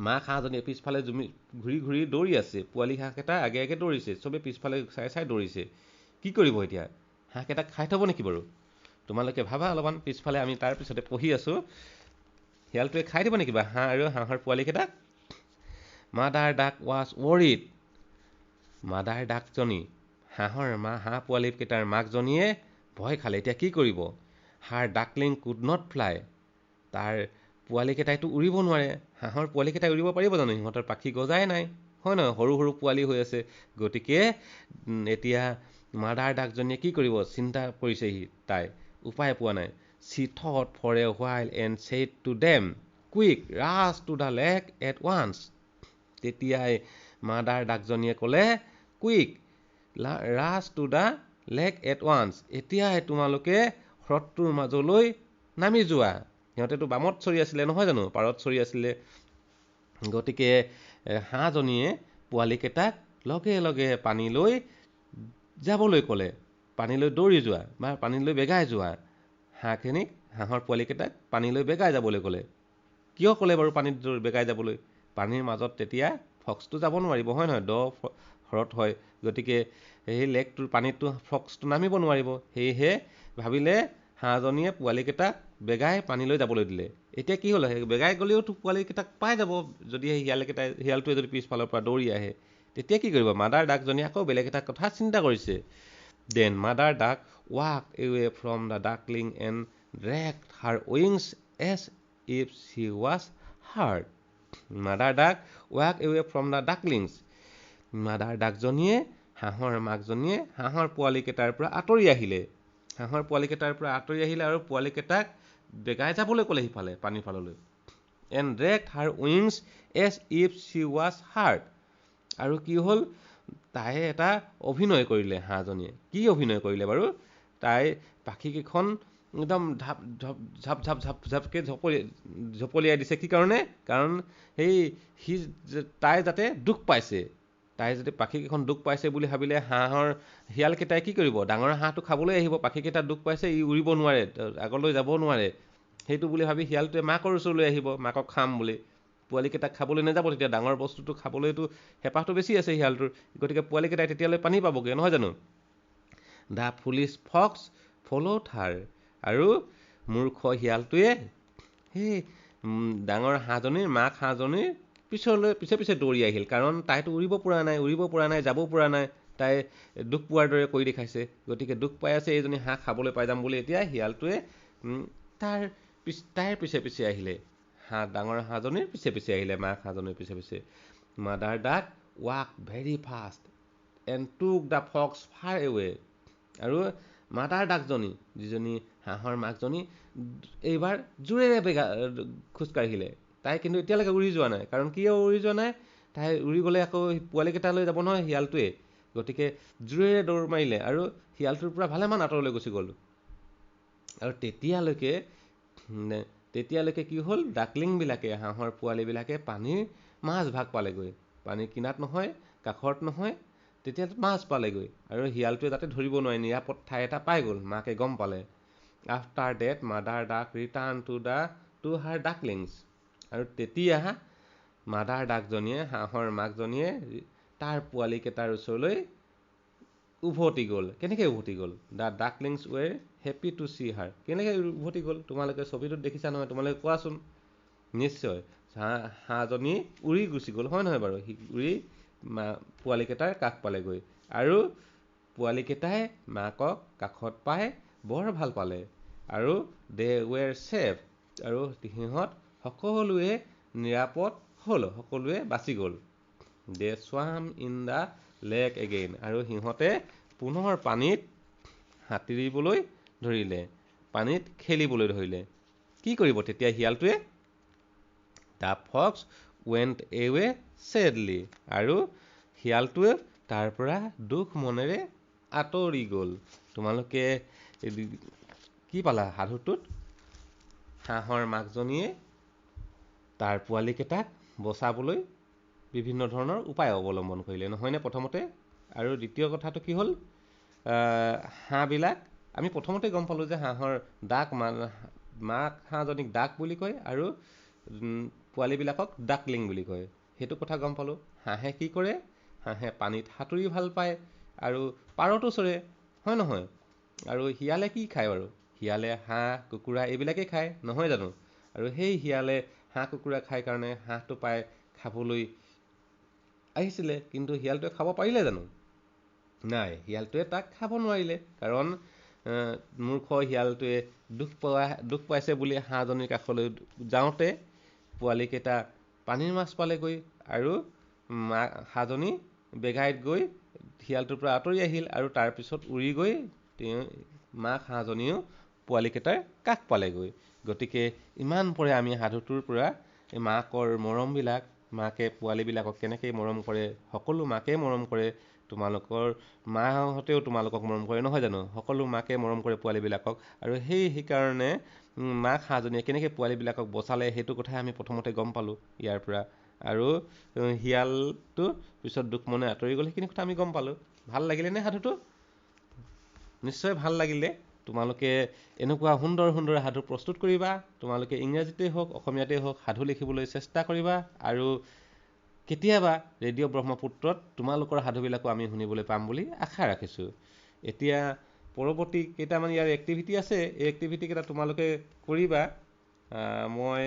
Speaker 3: মাক হাঁহজনীয়ে পিছফালে ঘূৰি দৌৰি আছে। পোৱালি হাঁহকেইটা আগে দৌৰিছে, চবেই পিছফালে চাই দৌৰিছে। কি কৰিব এতিয়া? হাঁহকেইটাক খাই থ'ব নেকি বাৰু? তোমালোকে ভাবা অলপমান। পিছফালে আমি তাৰ পিছতে পঢ়ি আছোঁ। শিয়ালটোৱে খাই দিব নেকি বা হাঁহ আৰু হাঁহৰ পোৱালিকেইটাক? Mother duck was worried. Mother ডাকজনী হাঁহ পোৱালিকেইটাৰ মাকজনীয়ে ভয় খালে। এতিয়া কি কৰিব? Her duckling could not fly. তাৰ পোৱালিকেইটাইতো উৰিব নোৱাৰে। হাঁহৰ পোৱালিকেইটাই উৰিব পাৰিব জানো? সিহঁতৰ পাখি গজাই নাই হয় নহয়, সৰু পোৱালি হৈ আছে। গতিকে এতিয়া মাদাৰ ডাকজনীয়ে কি কৰিব চিন্তা কৰিছে তাই, উপায় পোৱা নাই। She thought for a while and said to them, quick, rush to the lake at once. তেতিয়াই মাদাৰ ডাকজনীয়ে ক'লে quick rush to the lake at once. এতিয়াই তোমালোকে হ্ৰদটোৰ মাজলৈ নামি যোৱা। সিহঁতেতো বামত চৰি আছিলে নহয় জানো, পাৰত চৰি আছিলে। গতিকে হাঁহজনীয়ে পোৱালিকেইটাক লগে লগে পানীলৈ যাবলৈ ক'লে। পানীলৈ দৌৰি যোৱা বা পানীলৈ বেগাই যোৱা। হাঁহৰ পোৱালিকেইটাক পানীলৈ বেগাই যাবলৈ ক'লে। কিয় ক'লে বাৰু পানীত বেগাই যাবলৈ? পানীৰ মাজত তেতিয়া ফক্সটো যাব নোৱাৰিব হয় নহয়, দ হ্ৰদ হয়। গতিকে সেই লেকটোৰ পানীতটো ফক্সটো নামিব নোৱাৰিব। সেয়েহে ভাবিলে হাঁহজনীয়ে পোৱালিকেইটাক বেগাই পানীলৈ যাবলৈ দিলে। এতিয়া কি হ'ল বেগাই গ'লেওতো পোৱালিকেইটাক পাই যাব যদি শিয়ালটোৱে যদি পিছফালৰ পৰা দৌৰি আহে। তেতিয়া কি কৰিব? মাদাৰ ডাকজনীয়ে আকৌ বেলেগ এটা কথা চিন্তা কৰিছে। Then mother duck walked away from the duckling and dragged her wings as if she was hurt. Mother duck walked away from the ducklings. Mother ডাকজনীয়ে হাঁহৰ মাকজনীয়ে হাঁহৰ পোৱালিকেইটাৰ পৰা আঁতৰি আহিলে। আৰু পোৱালিকেইটাক বেগাই যাবলৈ ক'লে সিফালে পানীৰ ফাললৈ। And dragged her wings as if she was hurt. আৰু কি হ'ল? তাই এটা অভিনয় কৰিলে হাঁহজনীয়ে। কি অভিনয় কৰিলে বাৰু? তাই পাখিকেইখন একদম ঝাপকে ঝপলিয়াই দিছে। কি কাৰণে? কাৰণ তাই যাতে দুখ পাইছে। তাই যদি পাখিকেইখন দুখ পাইছে বুলি ভাবিলে শিয়ালকেইটাই কি কৰিব? ডাঙৰ হাঁহটো খাবলৈ আহিব, পাখিকেইটা দুখ পাইছে, ই উৰিব নোৱাৰে, আগলৈ যাব নোৱাৰে। সেইটো বুলি ভাবি শিয়ালটোৱে মাকৰ ওচৰলৈ আহিব, মাকক খাম বুলি। পোৱালিকেইটাক খাবলৈ নাযাব, তেতিয়া ডাঙৰ বস্তুটো খাবলৈতো হেঁপাহটো বেছি আছে শিয়ালটোৰ, গতিকে পোৱালিকেইটাই তেতিয়ালৈ পানী পাবগৈ, নহয় জানো? দ্য ফুলিছ ফক্স ফ'ল'ড হাৰ, আৰু মূৰ্খ শিয়ালটোৱে সেই ডাঙৰ হাঁহজনীৰ মাক হাঁহজনীৰ পিছে পিছে দৌৰি আহিল, কাৰণ তাইতো উৰিব পৰা নাই, যাব পৰা নাই, তাই দুখ পোৱাৰ দৰে কৰি দেখাইছে, গতিকে দুখ পাই আছে এইজনী হাঁহ খাবলৈ পাই যাম বুলি। এতিয়া শিয়ালটোৱে তাইৰ পিছে পিছে আহিলে, ডাঙৰ হাঁহজনীৰ পিছে পিছে আহিলে, মাক হাঁহজনীৰ পিছে পিছে। Mother duck walk very fast and took the fox far away, আৰু মাদাৰ ডাকজনী, যিজনী হাঁহৰ মাকজনী, এইবাৰ জোৰেৰে খোজকাঢ়িলে। তাই কিন্তু এতিয়ালৈকে উৰি যোৱা নাই, কাৰণ কিয় উৰি যোৱা নাই? তাই উৰি গ'লে আকৌ পোৱালিকেইটালৈ যাব নহয় শিয়ালটোৱে, গতিকে জোৰেৰে দৌৰ মাৰিলে আৰু শিয়ালটোৰ পৰা ভালেমান আঁতৰলৈ গুচি গ'ল। আৰু তেতিয়ালৈকে কি হ'ল? ডাকলিংবিলাকে, হাঁহৰ পোৱালিবিলাকে পানীৰ মাছ ভাগ পালেগৈ, পানীৰ কিনাৰত নহয়, কাষত নহয়, তেতিয়া মাছ পালেগৈ, আৰু শিয়ালটোৱে যাতে ধৰিব নোৱাৰে, নিৰাপদ ঠাই এটা পাই গ'ল, মাকে গম পালে। After that mother duck return to her ducklings, আৰু তেতিয়া মাদাৰ ডাকজনীয়ে, হাঁহৰ মাকজনীয়ে তাৰ পোৱালিকেইটাৰ ওচৰলৈ উভতি গ'ল। কেনেকৈ উভতি গ'ল? The ducklings were happy to see her. কেনেকৈ উভতি গ'ল? তোমালোকে ছবিটোত দেখিছা নহয়, তোমালোকে কোৱাচোন। নিশ্চয় হাঁহজনী উৰি গুচি গ'ল, হয় নহয় বাৰু? উৰি পোৱালিকেইটাৰ কাষ পালেগৈ, আৰু পোৱালিকেইটাই মাকক কাষত পাই বৰ ভাল পালে, আৰু দে ৱেৰ ছেফ, আৰু সিহঁত সকলোৱে নিৰাপদ হ'ল, সকলোৱে বাচি গ'ল। দে স্বাম ইন দ্য লেক এগেইন, আৰু সিহঁতে পুনৰ পানীত সাঁতুৰিবলৈ ধৰিলে, পানীত খেলিবলৈ ধৰিলে। কি কৰিব তেতিয়া শিয়ালটোৱে? দ্য ফক্স ৱেণ্ট এৱে ছেডলি, আৰু শিয়ালটোৱে তাৰ পৰা দুখ মনেৰে আঁতৰি গ'ল। তোমালোকে কি পালা সাধুটোত? হাঁহৰ মাকজনীয়ে তাৰ পোৱালিকেইটাক বচাবলৈ বিভিন্ন ধৰণৰ উপায় অৱলম্বন কৰিলে, নহয়নে প্ৰথমতে? আৰু দ্বিতীয় কথাটো কি হ'ল? হাঁহবিলাক, আমি প্ৰথমতে গম পালোঁ যে হাঁহৰ মাক হাঁহজনীক ডাক বুলি কয়, আৰু পোৱালিবিলাকক ডাকলিং বুলি কয়, সেইটো কথা গম পালোঁ। হাঁহে কি কৰে? হাঁহে পানীত সাঁতুৰি ভাল পায়, আৰু পাৰতো চৰে, হয় নহয়? আৰু শিয়ালে কি খায় বাৰু? শিয়ালে হাঁহ কুকুৰা এইবিলাকেই খায়, নহয় জানো? আৰু সেই শিয়ালে হাঁহ কুকুৰা খাই কাৰণে হাঁহটো পাই খাবলৈ আহিছিলে, কিন্তু শিয়ালটোৱে খাব পাৰিলে জানো? নাই, শিয়ালটোৱে তাক খাব নোৱাৰিলে, কাৰণ মূৰ্খ শিয়ালটোৱে দুখ পাইছে বুলি হাঁহজনীৰ কাষলৈ যাওঁতে পোৱালিকেইটা পানীৰ মাছ পালেগৈ, আৰু হাঁহজনী বেগাইত গৈ শিয়ালটোৰ পৰা আঁতৰি আহিল, আৰু তাৰপিছত উৰি গৈ মাক হাঁহজনীও পোৱালিকেইটাৰ কাষ পালেগৈ। গতিকে ইমান পৰে আমি সাধুটোৰ পৰা মাকৰ মৰমবিলাক, মাকে পোৱালিবিলাকক কেনেকৈ মৰম কৰে, সকলো মাকে মৰম কৰে, তোমালোকৰ মাহঁতেও তোমালোকক মৰম কৰে, নহয় জানো? সকলো মাকে মৰম কৰে পোৱালিবিলাকক, আৰু সেইকাৰণে মাক হাঁহজনীয়ে কেনেকৈ পোৱালিবিলাকক বচালে সেইটো কথাই আমি প্ৰথমতে গম পালোঁ ইয়াৰ পৰা, আৰু শিয়ালটো পিছত দুখ মনে আঁতৰি গ'ল, সেইখিনি কথা আমি গম পালোঁ। ভাল লাগিলেনে সাধুটো? নিশ্চয় ভাল লাগিলে। তোমালোকে এনেকুৱা সুন্দৰ সুন্দৰ সাধু প্ৰস্তুত কৰিবা, তোমালোকে ইংৰাজীতেই হওক অসমীয়াতেই হওক সাধু লিখিবলৈ চেষ্টা কৰিবা, আৰু কেতিয়াবা ৰেডিঅ' ব্ৰহ্মপুত্ৰত তোমালোকৰ সাধুবিলাকো আমি শুনিবলৈ পাম বুলি আশা ৰাখিছোঁ। এতিয়া পৰৱৰ্তী কেইটামান ইয়াৰ এক্টিভিটি আছে, এই এক্টিভিটিকেইটা তোমালোকে কৰিবা। মই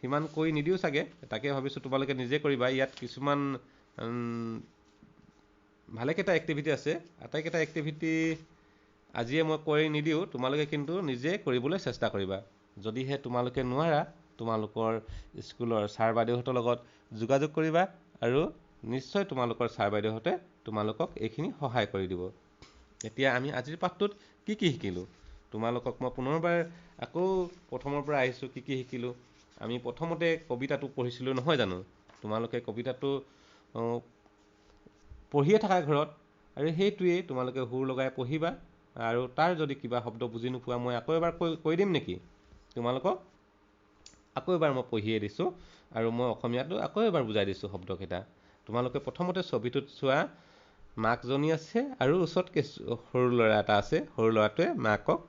Speaker 3: সিমান কৈ নিদিওঁ চাগে, তাকে ভাবিছোঁ তোমালোকে নিজে কৰিবা। ইয়াত কিছুমান ভালেকেইটা এক্টিভিটি আছে, আটাইকেইটা এক্টিভিটি আজিয়ে মই কৈ নিদিওঁ, তোমালোকে কিন্তু নিজে কৰিবলৈ চেষ্টা কৰিবা। যদিহে তোমালোকে নোৱাৰা, তোমালোকৰ স্কুলৰ ছাৰ বাইদেউহঁতৰ লগত যোগাযোগ কৰিবা, আৰু নিশ্চয় তোমালোকৰ ছাৰ বাইদেউহঁতে তোমালোকক এইখিনি সহায় কৰি দিব। এতিয়া আমি আজিৰ পাঠটোত কি কি শিকিলোঁ? তোমালোকক মই পুনৰবাৰ আকৌ প্ৰথমৰ পৰা আহিছোঁ, কি কি শিকিলোঁ। আমি প্ৰথমতে কবিতাটো পঢ়িছিলোঁ, নহয় জানো? তোমালোকে কবিতাটো পঢ়িয়ে থাকা ঘৰত, আৰু সেইটোৱেই তোমালোকে সুৰ লগাই পঢ়িবা, আৰু তাৰ যদি কিবা শব্দ বুজি নোপোৱা মই আকৌ এবাৰ কৈ দিম নেকি তোমালোকক? আকৌ এবাৰ মই পঢ়িয়ে দিছোঁ, আৰু মই অসমীয়াটো আকৌ এবাৰ বুজাই দিছোঁ শব্দকেইটা। তোমালোকে প্ৰথমতে ছবিটোত চোৱা, মাকজনী আছে, আৰু ওচৰত সৰু ল'ৰা এটা আছে, সৰু ল'ৰাটোৱে মাকক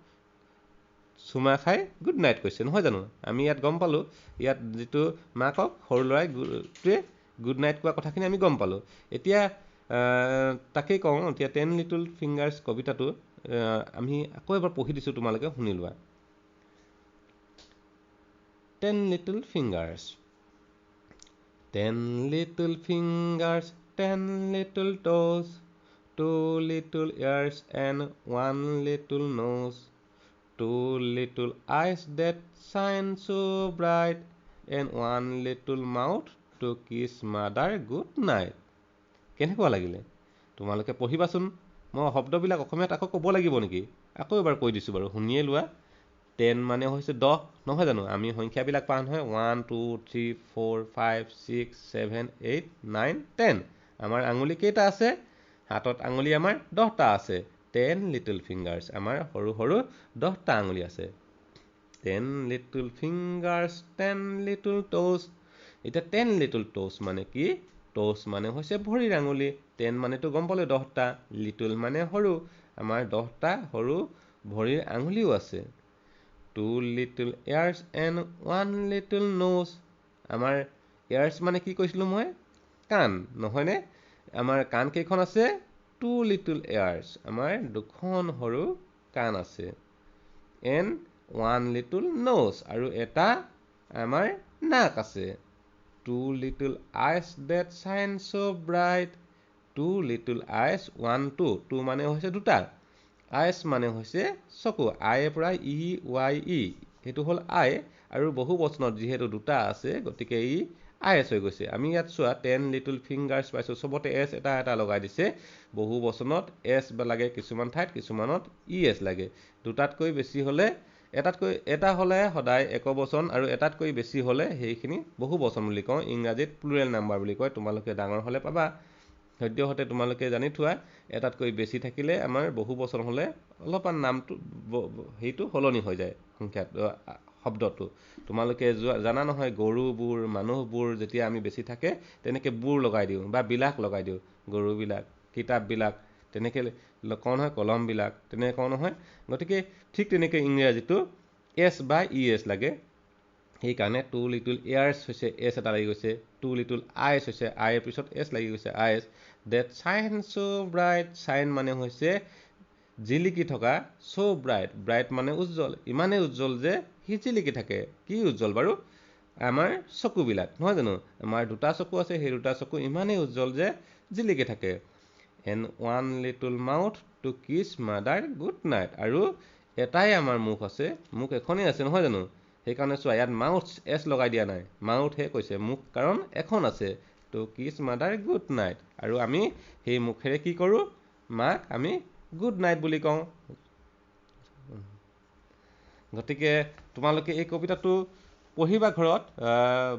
Speaker 3: চুমা খাই গুড নাইট কৈছে, নহয় জানো? আমি ইয়াত গম পালোঁ, ইয়াত যিটো মাকক সৰু ল'ৰাটোৱে গুড নাইট কোৱা কথাখিনি আমি গম পালোঁ। এতিয়া তাকেই কওঁ, এতিয়া 10 লিটল ফিংগাৰ্ছ কবিতাটো আমি আকৌ এবাৰ পঢ়ি দিছোঁ, তোমালোকে শুনি লোৱা। 10 little fingers. 10 little fingers, 10 little toes, 2 little ears and 1 little nose, 2 little eyes that shine so bright, and 1 little mouth to kiss mother good night. কেনেকুৱা লাগিলে? তোমালোকে পঢ়িবাচোন। মই শব্দবিলাক অসমীয়াত আকৌ ক'ব লাগিব নেকি? আকৌ এবাৰ কৈ দিছোঁ বাৰু, শুনিয়ে লোৱা। 10 মানে হৈছে 10, নহয় জানো? আমি সংখ্যাবিলাক পাওঁ নহয়, 1 2 3 4 5 6 7 8 9 10। আমাৰ আঙুলি কেইটা আছে? হাতত আঙুলি আমাৰ 10টা আছে। 10 লিটল ফিংগাৰ্ছ, আমাৰ সৰু সৰু 10টা আঙুলি আছে। 10 লিটল ফিংগাৰ্ছ, 10 লিটল ট'জ। এতিয়া 10 লিটল ট'জ মানে কি? ট'জ মানে হৈছে ভৰিৰ আঙুলি। 10 মানেতো গম পালোঁ 10টা, লিটল মানে সৰু, আমাৰ 10টা সৰু ভৰিৰ আঙুলিও আছে। 2 little ears and 1 little nose. আমাৰ ears মানে কি কৈছিলোঁ মই? কাণ, নহয়নে? আমাৰ কাণ কেইখন আছে? 2 little ears, আমাৰ 2খন সৰু কাণ আছে। and 1 little nose, আৰু এটা আমাৰ নাক আছে। 2 little eyes that shine so bright. 2 little eyes, 1 2, 2 মানে হৈছে 2টা, eyes মানে হৈছে চকু, আইৰ পৰা EYE, সেইটো হ'ল আই, আৰু বহু বচনত যিহেতু 2টা আছে গতিকে ই আইএছ হৈ গৈছে। আমি ইয়াত চোৱা 10 লিটল ফিংগাৰ্ছ পাইছোঁ, চবতে এছ এটা এটা লগাই দিছে। বহু বচনত এছ লাগে কিছুমান ঠাইত, কিছুমানত ES লাগে। 2টাতকৈ বেছি হ'লে, এটা হ'লে সদায় একবচন, আৰু এটাতকৈ বেছি হ'লে সেইখিনি বহু বচন বুলি কওঁ। ইংৰাজীত প্লুৰেল নাম্বাৰ বুলি কয়। তোমালোকে ডাঙৰ হ'লে পাবা, সদ্যহতে তোমালোকে জানি থোৱা। এটাতকৈ বেছি থাকিলে আমাৰ বহু বচন হ'লে অলপমান নামটো সেইটো সলনি হৈ যায়, সংখ্যাটো, শব্দটো। তোমালোকে জানা নহয়, গৰুবোৰ, মানুহবোৰ যেতিয়া আমি বেছি থাকে তেনেকৈ বোৰ লগাই দিওঁ বা বিলাক লগাই দিওঁ। গৰুবিলাক, কিতাপবিলাক, তেনেকৈ কওঁ নহয়, কলমবিলাক, তেনেকৈ কওঁ নহয়। গতিকে ঠিক তেনেকৈ ইংৰাজীটো এছ বা ES লাগে। সেইকাৰণে 2 লিটল ears হৈছে এছ এটা লাগি গৈছে। 2 লিটল eyes হৈছে আইৰ পিছত এছ লাগি গৈছে, eyes that shine so bright. shine মানে হৈছে জিলিকি থকা, so bright, bright মানে উজ্জ্বল, ইমানেই উজ্জ্বল যে সি জিলিকি থাকে। কি উজ্জ্বল বাৰু? আমাৰ চকুবিলাক, নহয় জানো? আমাৰ 2টা চকু আছে, সেই 2টা চকু ইমানেই উজ্জ্বল যে জিলিকি থাকে। and 1 little mouth to kiss mother good night. আৰু এটাই আমাৰ মুখ আছে, মুখ এখনেই আছে, নহয় জানো? সেইকাৰণে চোৱা, ইয়াত মাউথ এছ লগাই দিয়া নাই, মাউথহে কৈছে, মুখ কাৰণ এখন আছে। to kiss mother good night, আৰু আমি সেই মুখেৰে কি কৰোঁ? মাক আমি গুড নাইট বুলি কওঁ। গতিকে তোমালোকে এই কবিতাটো পঢ়িবা ঘৰত,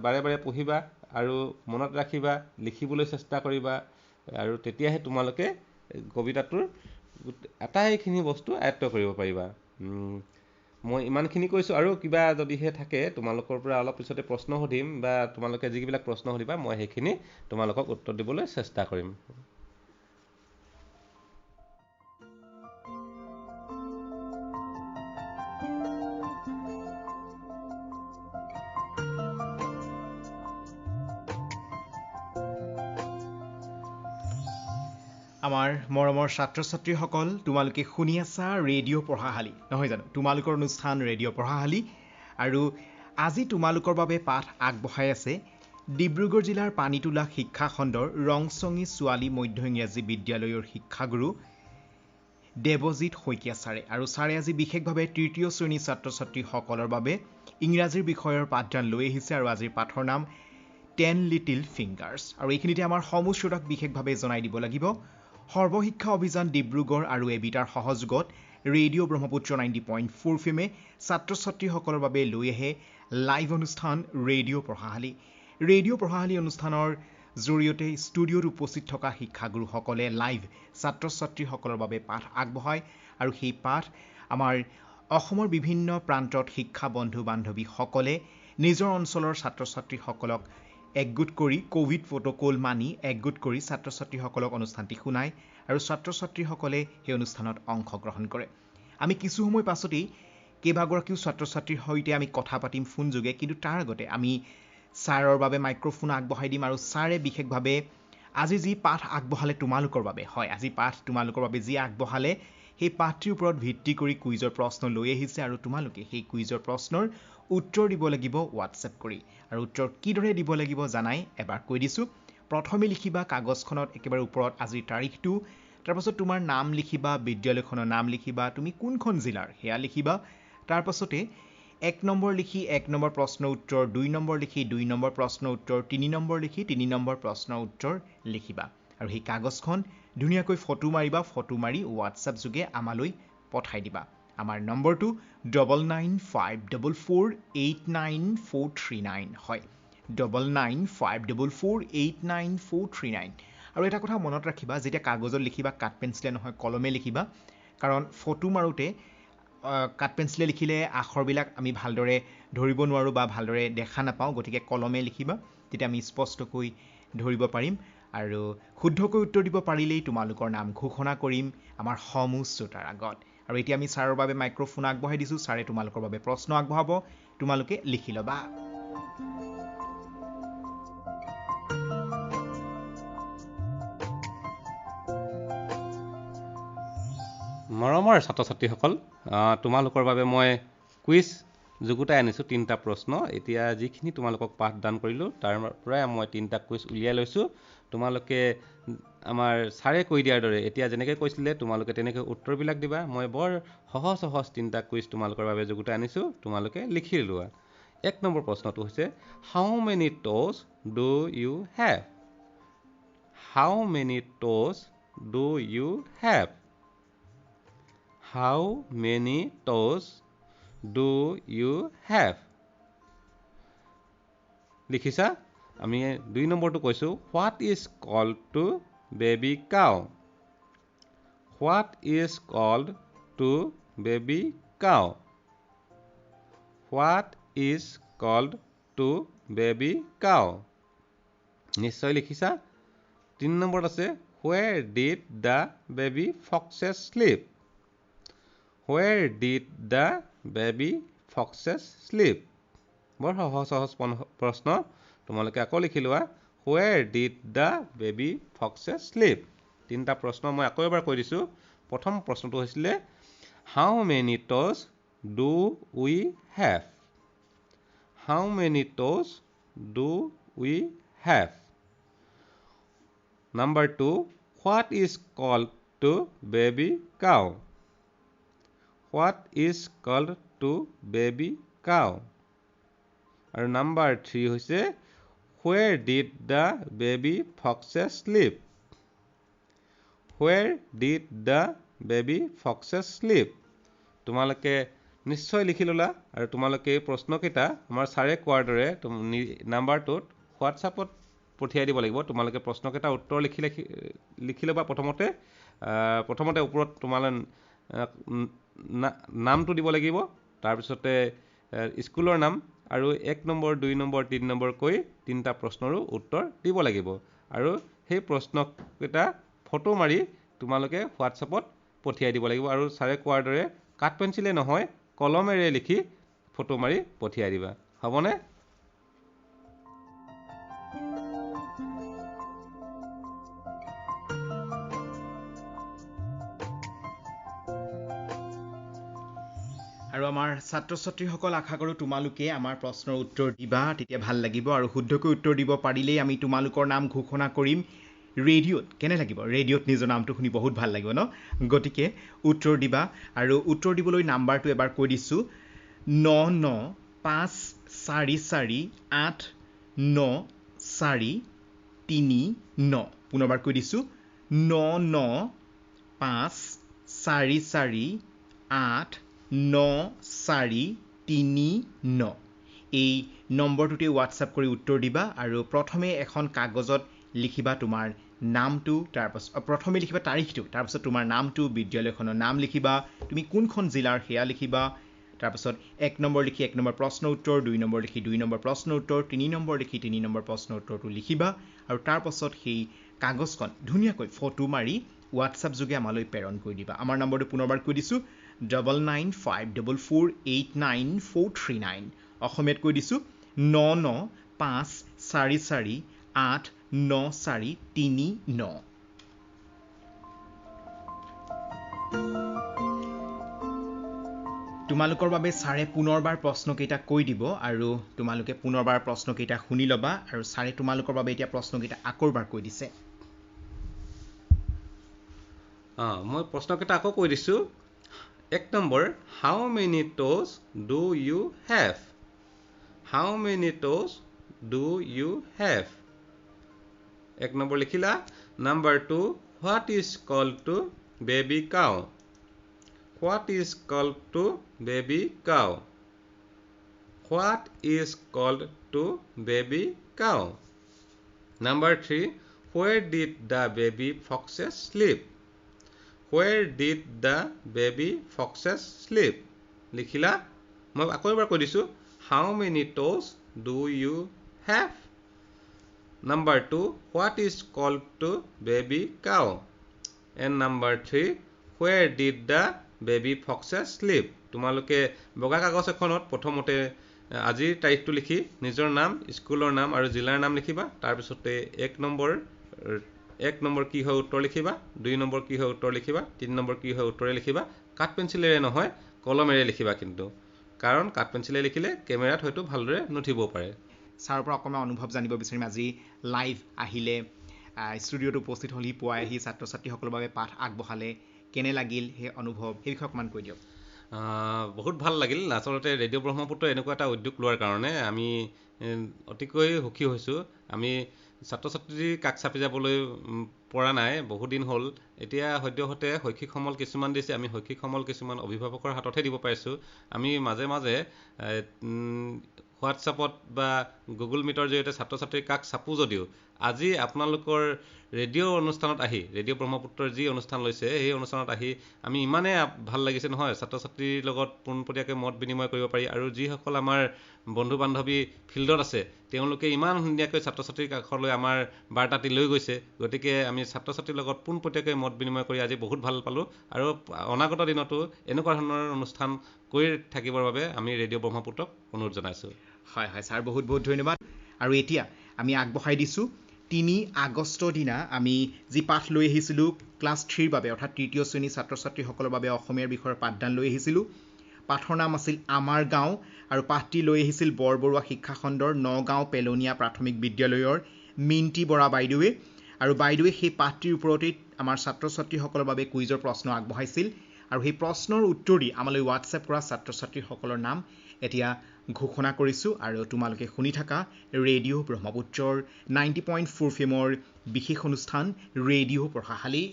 Speaker 3: বাৰে বাৰে পঢ়িবা আৰু মনত ৰাখিবা, লিখিবলৈ চেষ্টা কৰিবা, আৰু তেতিয়াহে তোমালোকে কবিতাটোৰ আটাইখিনি বস্তু আয়ত্ব কৰিব পাৰিবা। মই ইমানখিনি কৈছোঁ, আৰু কিবা যদিহে থাকে তোমালোকৰ পৰা অলপ পিছতে প্ৰশ্ন সুধিম, বা তোমালোকে যিবিলাক প্ৰশ্ন সুধিবা মই সেইখিনি তোমালোকক উত্তৰ দিবলৈ চেষ্টা কৰিম।
Speaker 2: আমাৰ মৰমৰ ছাত্ৰ ছাত্ৰীসকল, তোমালোকে শুনি আছা ৰেডিঅ' পঢ়াশালী, নহয় জানো? তোমালোকৰ অনুষ্ঠান ৰেডিঅ' পঢ়াশালী। আৰু আজি তোমালোকৰ বাবে পাঠ আগবঢ়াই আছে ডিব্ৰুগড় জিলাৰ পানীতোলা শিক্ষা খণ্ডৰ ৰংচঙী ছোৱালী মধ্য ইংৰাজী বিদ্যালয়ৰ শিক্ষাগুৰু দেৱজিৎ শইকীয়া ছাৰে। আৰু ছাৰে আজি বিশেষভাৱে তৃতীয় শ্ৰেণীৰ ছাত্ৰ ছাত্ৰীসকলৰ বাবে ইংৰাজীৰ বিষয়ৰ পাঠদান লৈ আহিছে, আৰু আজিৰ পাঠৰ নাম 10 লিটিল ফিংগাৰ্ছ। আৰু এইখিনিতে আমাৰ সমূহ শ্ৰোতাক বিশেষভাৱে জনাই দিব লাগিব, সৰ্বশিক্ষা অভিযান ডিব্ৰুগড় আৰু এবিটাৰ সহযোগত ৰেডিঅ' ব্ৰহ্মপুত্ৰ 90.4 FM ছাত্ৰ ছাত্ৰীসকলৰ বাবে লৈ আহে লাইভ অনুষ্ঠান ৰেডিঅ' পঢ়াশালী। ৰেডিঅ' পঢ়াশালী অনুষ্ঠানৰ জৰিয়তে ষ্টুডিঅ'ত উপস্থিত থকা শিক্ষাগুৰুসকলে লাইভ ছাত্ৰ ছাত্ৰীসকলৰ বাবে পাঠ আগবঢ়ায়, আৰু সেই পাঠ আমাৰ অসমৰ বিভিন্ন প্ৰান্তত শিক্ষা বন্ধু বান্ধৱীসকলে নিজৰ অঞ্চলৰ ছাত্ৰ ছাত্ৰীসকলক একগোট কৰি, কোভিড প্ৰট'কল মানি একগোট কৰি ছাত্ৰ ছাত্ৰীসকলক অনুষ্ঠানটি শুনায়, আৰু ছাত্ৰ ছাত্ৰীসকলে সেই অনুষ্ঠানত অংশগ্ৰহণ কৰে। আমি কিছু সময় পাছতেই কেইবাগৰাকীও ছাত্ৰ ছাত্ৰীৰ সৈতে আমি কথা পাতিম ফোন যোগে, কিন্তু তাৰ আগতে আমি ছাৰৰ বাবে মাইক্ৰফোন আগবঢ়াই দিম আৰু ছাৰে বিশেষভাৱে আজি যি পাঠ আগবঢ়ালে তোমালোকৰ বাবে, হয় আজি পাঠ তোমালোকৰ বাবে যি আগবঢ়ালে সেই পাঠটিৰ ওপৰত ভিত্তি কৰি কুইজৰ প্ৰশ্ন লৈ আহিছে আৰু তোমালোকে সেই কুইজৰ প্ৰশ্নৰ উত্তৰ দিব লাগিব হোৱাটছএপ কৰি। আৰু উত্তৰ কিদৰে দিব লাগিব জানাই, এবাৰ কৈ দিছোঁ। প্ৰথমে লিখিবা কাগজখনত একেবাৰে ওপৰত আজিৰ তাৰিখটো, তাৰপাছত তোমাৰ নাম লিখিবা, বিদ্যালয়খনৰ নাম লিখিবা, তুমি কোনখন জিলাৰ সেয়া লিখিবা। তাৰপাছতে 1 নম্বৰ লিখি 1 নম্বৰ প্ৰশ্নৰ উত্তৰ, 2 নম্বৰ লিখি 2 নম্বৰ প্ৰশ্নৰ উত্তৰ, 3 নম্বৰ লিখি 3 নম্বৰ প্ৰশ্নৰ উত্তৰ লিখিবা। আৰু সেই কাগজখন ধুনীয়াকৈ ফটো মাৰিবা, ফটো মাৰি হোৱাটছএপ যোগে আমালৈ পঠাই দিবা। আমাৰ নম্বৰটো 9954489439, হয় 9954489439। আৰু এটা কথা মনত ৰাখিবা, যেতিয়া কাগজত লিখিবা কাঠ পেঞ্চিলে নহয় কলমে লিখিবা, কাৰণ ফটো মাৰোঁতে কাঠ পেঞ্চিলে লিখিলে আখৰবিলাক আমি ভালদৰে ধৰিব নোৱাৰোঁ বা ভালদৰে দেখা নাপাওঁ, গতিকে কলমে লিখিবা, তেতিয়া আমি স্পষ্টকৈ ধৰিব পাৰিম। আৰু শুদ্ধকৈ উত্তৰ দিব পাৰিলেই তোমালোকৰ নাম ঘোষণা কৰিম আমাৰ সমূহ শ্ৰোতাৰ আগত। আৰু এতিয়া আমি ছাৰৰ বাবে মাইক্ৰফোন আগবঢ়াই দিছোঁ, ছাৰে তোমালোকৰ বাবে প্ৰশ্ন আগবঢ়াব, তোমালোকে লিখি ল'বা।
Speaker 3: মৰমৰ ছাত্ৰ ছাত্ৰীসকল, তোমালোকৰ বাবে মই কুইজ যুগুতাই আনিছোঁ 3টা প্ৰশ্ন। এতিয়া যিখিনি তোমালোকক পাঠদান কৰিলোঁ তাৰ পৰাই মই 3টা কুইজ উলিয়াই লৈছোঁ। তোমালোকে আমাৰ ছাৰে কৈ দিয়াৰ দৰে এতিয়া যেনেকৈ কৈছিলে তোমালোকে তেনেকৈ উত্তৰবিলাক দিবা। মই বৰ সহজ 3টা কুইজ তোমালোকৰ বাবে যুগুতাই আনিছোঁ, তোমালোকে লিখি লোৱা। 1 নম্বৰ প্ৰশ্নটো হৈছে how many toes do you have? How many toes do you have? How many toes do you have? লিখিছা? আমি 2 নম্বৰটো কৈছোঁ, What is called to baby cow? What is called to baby cow? What is called to baby cow? নিশ্চয় লিখিছা? 3 নম্বৰত আছে, Where did the baby foxes sleep? Where did the baby foxes sleep? বৰ সহজ প্ৰশ্ন, তোমালোকে আকৌ লিখি লোৱা। Where did the baby foxes sleep? 3টা প্ৰশ্ন মই আকৌ এবাৰ কৈ দিছোঁ। প্ৰথম প্ৰশ্নটো হৈছিলে How many toes do we have? How many toes do we have? Number 2, what is called to baby cow? What is called to baby cow? আৰু number 3 হৈছে Where did the baby foxes sleep? Where did the baby foxes sleep? তোমালোকে নিশ্চয় লিখি ল'লা আৰু তোমালোকে এই প্ৰশ্নকেইটা আমাৰ ছাৰে কোৱাৰ দৰে নাম্বাৰটোত হোৱাটছআপত পঠিয়াই দিব লাগিব। তোমালোকে প্ৰশ্নকেইটা উত্তৰ লিখি ল'বা। প্ৰথমতে ওপৰত তোমালোকে নামটো দিব লাগিব, তাৰপিছতে স্কুলৰ নাম আৰু 1 নম্বৰ 2 নম্বৰ 3 নম্বৰকৈ 3টা প্ৰশ্নৰো উত্তৰ দিব লাগিব। আৰু সেই প্ৰশ্নকেইটা ফটো মাৰি তোমালোকে হোৱাটছআপত পঠিয়াই দিব লাগিব। আৰু ছাৰে কোৱাৰ দৰে কাঠ পেঞ্চিলে নহয় কলমেৰে লিখি ফটো মাৰি পঠিয়াই দিবা, হ'বনে?
Speaker 2: আৰু আমাৰ ছাত্ৰ ছাত্ৰীসকল, আশা কৰোঁ তোমালোকে আমাৰ প্ৰশ্নৰ উত্তৰ দিবা, তেতিয়া ভাল লাগিব। আৰু শুদ্ধকৈ উত্তৰ দিব পাৰিলেই আমি তোমালোকৰ নাম ঘোষণা কৰিম ৰেডিঅ'ত। কেনে লাগিব? ৰেডিঅ'ত নিজৰ নামটো শুনি বহুত ভাল লাগিব ন? গতিকে উত্তৰ দিবা। আৰু উত্তৰ দিবলৈ নাম্বাৰটো এবাৰ কৈ দিছোঁ, 9954489439। পুনৰবাৰ কৈ দিছোঁ, 9954489439। এই নম্বৰটোতে হোৱাটছআপ কৰি উত্তৰ দিবা। আৰু প্ৰথমে এখন কাগজত লিখিবা তোমাৰ নামটো, তাৰপাছত প্ৰথমে লিখিবা তাৰিখটো, তাৰপাছত তোমাৰ নামটো, বিদ্যালয়খনৰ নাম লিখিবা, তুমি কোনখন জিলাৰ সেয়া লিখিবা, তাৰপাছত 1 নম্বৰ লিখি 1 নম্বৰ প্ৰশ্ন উত্তৰ, 2 নম্বৰ লিখি 2 নম্বৰ প্ৰশ্ন উত্তৰ, 3 নম্বৰ লিখি 3 নম্বৰ প্ৰশ্ন উত্তৰটো লিখিবা। আৰু তাৰপাছত সেই কাগজখন ধুনীয়াকৈ ফটো মাৰি হোৱাটছআপ যোগে আমালৈ প্ৰেৰণ কৰি দিবা। আমাৰ নম্বৰটো পুনৰবাৰ কৈ দিছোঁ 9954489439। অসমীয়াত কৈ দিছোঁ 9954489439। তোমালোকৰ বাবে ছাৰে পুনৰবাৰ প্ৰশ্নকেইটা কৈ দিব আৰু তোমালোকে পুনৰবাৰ প্ৰশ্নকেইটা শুনি ল'বা আৰু ছাৰে তোমালোকৰ বাবে এতিয়া প্ৰশ্নকেইটা আকৌ এবাৰ কৈ দিছে।
Speaker 3: মই প্ৰশ্নকেইটা আকৌ কৈ দিছোঁ। 1 number, how many toes do you have? How many toes do you have? 1 নম্বৰ লিখিলা। Number 2, what is called to baby cow? What is called to baby cow? What is called to baby cow? Number 3, where did the baby foxes sleep? Where did the baby foxes sleep? লিখিলা। মই আকৌ এবাৰ কৈ দিছোঁ। How many toes do you have? Number 2, what is called to baby cow? And number 3, where did the baby foxes sleep? তোমালোকে বগা কাগজ এখনত প্ৰথমতে আজিৰ তাৰিখটো লিখি নিজৰ নাম, স্কুলৰ নাম আৰু জিলাৰ নাম লিখিবা। তাৰপিছতে 1 নম্বৰ কি হয় উত্তৰ লিখিবা, 2 নম্বৰ কি হয় উত্তৰ লিখিবা, 3 নম্বৰ কি হয় উত্তৰে লিখিবা। কাঠ পেঞ্চিলেৰে নহয়, কলমেৰে লিখিবা কিন্তু, কাৰণ কাঠ পেঞ্চিলেৰে লিখিলে কেমেৰাত হয়তো ভালদৰে নুঠিবও পাৰে।
Speaker 2: ছাৰৰ পৰা অকণমান অনুভৱ জানিব বিচাৰিম। আজি লাইভ আহিলে, ষ্টুডিঅ'ত উপস্থিত হ'লেহি, পুৱাই আহি ছাত্ৰ ছাত্ৰীসকলৰ বাবে পাঠ আগবঢ়ালে, কেনে লাগিল সেই অনুভৱ, সেই বিষয়ে অকণমান কৈ দিয়ক।
Speaker 3: বহুত ভাল লাগিল। আচলতে ৰেডিঅ' ব্ৰহ্মপুত্ৰ এনেকুৱা এটা উদ্যোগ লোৱাৰ কাৰণে আমি অতিকৈ সুখী হৈছোঁ। আমি ছাত্ৰ ছাত্ৰীৰ কাষ চাপি যাবলৈ পৰা নাই, বহুদিন হ'ল। এতিয়া সদ্যহতে শৈক্ষিক সমল কিছুমান দিছে, আমি শৈক্ষিক সমল কিছুমান অভিভাৱকৰ হাততহে দিব পাৰিছোঁ। আমি মাজে মাজে হোৱাটছআপত বা গুগল মিটৰ জৰিয়তে ছাত্ৰ ছাত্ৰীৰ কাষ চাপোঁ যদিও আজি আপোনালোকৰ ৰেডিঅ' অনুষ্ঠানত আহি, ৰেডিঅ' ব্ৰহ্মপুত্ৰৰ যি অনুষ্ঠান লৈছে সেই অনুষ্ঠানত আহি আমি ইমানেই ভাল লাগিছে নহয়, ছাত্ৰ ছাত্ৰীৰ লগত পোনপটীয়াকৈ মত বিনিময় কৰিব পাৰি। আৰু যিসকল আমাৰ বন্ধু বান্ধৱী ফিল্ডত আছে তেওঁলোকে ইমান ধুনীয়াকৈ ছাত্ৰ ছাত্ৰীৰ কাষলৈ আমাৰ বাৰ্তাটি লৈ গৈছে। গতিকে আমি ছাত্ৰ ছাত্ৰীৰ লগত পোনপটীয়াকৈ মত বিনিময় কৰি আজি বহুত ভাল পালোঁ। আৰু অনাগত দিনতো এনেকুৱা ধৰণৰ অনুষ্ঠান কৰি থাকিবৰ বাবে আমি ৰেডিঅ' ব্ৰহ্মপুত্ৰক অনুৰোধ জনাইছোঁ।
Speaker 2: হয় হয় ছাৰ, বহুত বহুত ধন্যবাদ। আৰু এতিয়া আমি আগবঢ়াই দিছোঁ 3 আগষ্টৰ দিনা আমি যি পাঠ লৈ আহিছিলোঁ ক্লাছ 3ৰ বাবে, অৰ্থাৎ 3য় শ্ৰেণীৰ ছাত্ৰ ছাত্ৰীসকলৰ বাবে অসমীয়াৰ বিষয়ৰ পাঠদান লৈ আহিছিলোঁ। পাঠৰ নাম আছিল আমাৰ গাঁও আৰু পাঠটি লৈ আহিছিল বৰবৰুৱা শিক্ষাখণ্ডৰ নগাঁও পেলনীয়া প্ৰাথমিক বিদ্যালয়ৰ মিণ্টি বৰা বাইদেৱে। আৰু বাইদেৱে সেই পাঠটিৰ ওপৰতেই আমাৰ ছাত্ৰ ছাত্ৰীসকলৰ বাবে কুইজৰ প্ৰশ্ন আগবঢ়াইছিল। আৰু সেই প্ৰশ্নৰ উত্তৰ দি আমালৈ হোৱাটছএপ কৰা ছাত্ৰ ছাত্ৰীসকলৰ নাম এতিয়া ঘোষণা কৰিছোঁ। আৰু তোমালোকে শুনি থাকা ৰেডিঅ' ব্ৰহ্মপুত্ৰৰ 90.4 FM বিশেষ অনুষ্ঠান ৰেডিঅ' পঢ়াশালী।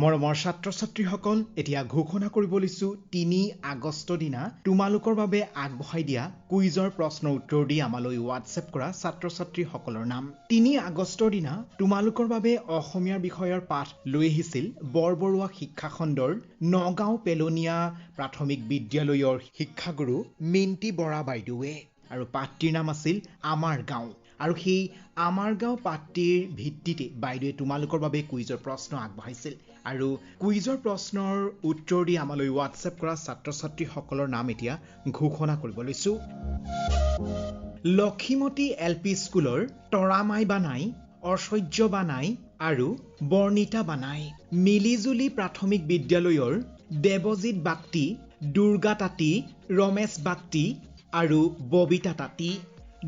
Speaker 2: মৰমৰ ছাত্ৰ ছাত্ৰীসকল, এতিয়া ঘোষণা কৰিব লৈছোঁ 3 আগষ্টৰ দিনা তোমালোকৰ বাবে আগবঢ়াই দিয়া কুইজৰ প্ৰশ্নৰ উত্তৰ দি আমালৈ হোৱাটছএপ কৰা ছাত্ৰ ছাত্ৰীসকলৰ নাম। 3 আগষ্টৰ দিনা তোমালোকৰ বাবে অসমীয়াৰ বিষয়ৰ পাঠ লৈ আহিছিল বৰবৰুৱা শিক্ষাখণ্ডৰ নগাঁও পেলনীয়া প্ৰাথমিক বিদ্যালয়ৰ শিক্ষাগুৰু মিণ্টি বৰা বাইদেৱে। আৰু পাঠটিৰ নাম আছিল আমাৰ গাঁও। আৰু সেই আমাৰ গাঁও পাঠটিৰ ভিত্তিতে বাইদেৱে তোমালোকৰ বাবে কুইজৰ প্ৰশ্ন আগবঢ়াইছিল। আৰু কুইজৰ প্ৰশ্নৰ উত্তৰ দি আমালৈ হোৱাটছএপ কৰা ছাত্ৰ ছাত্ৰীসকলৰ নাম এতিয়া ঘোষণা কৰিব লৈছোঁ। লক্ষীমতী LP স্কুলৰ তৰামাই বানাই, ঐশ্বৰ্য বানাই আৰু বৰ্ণিতা বানাই। মিলিজুলি প্ৰাথমিক বিদ্যালয়ৰ দেৱজিৎ বাগটি, দুৰ্গা তাঁতী, ৰমেশ বাগটি আৰু ববিতা তাঁতী।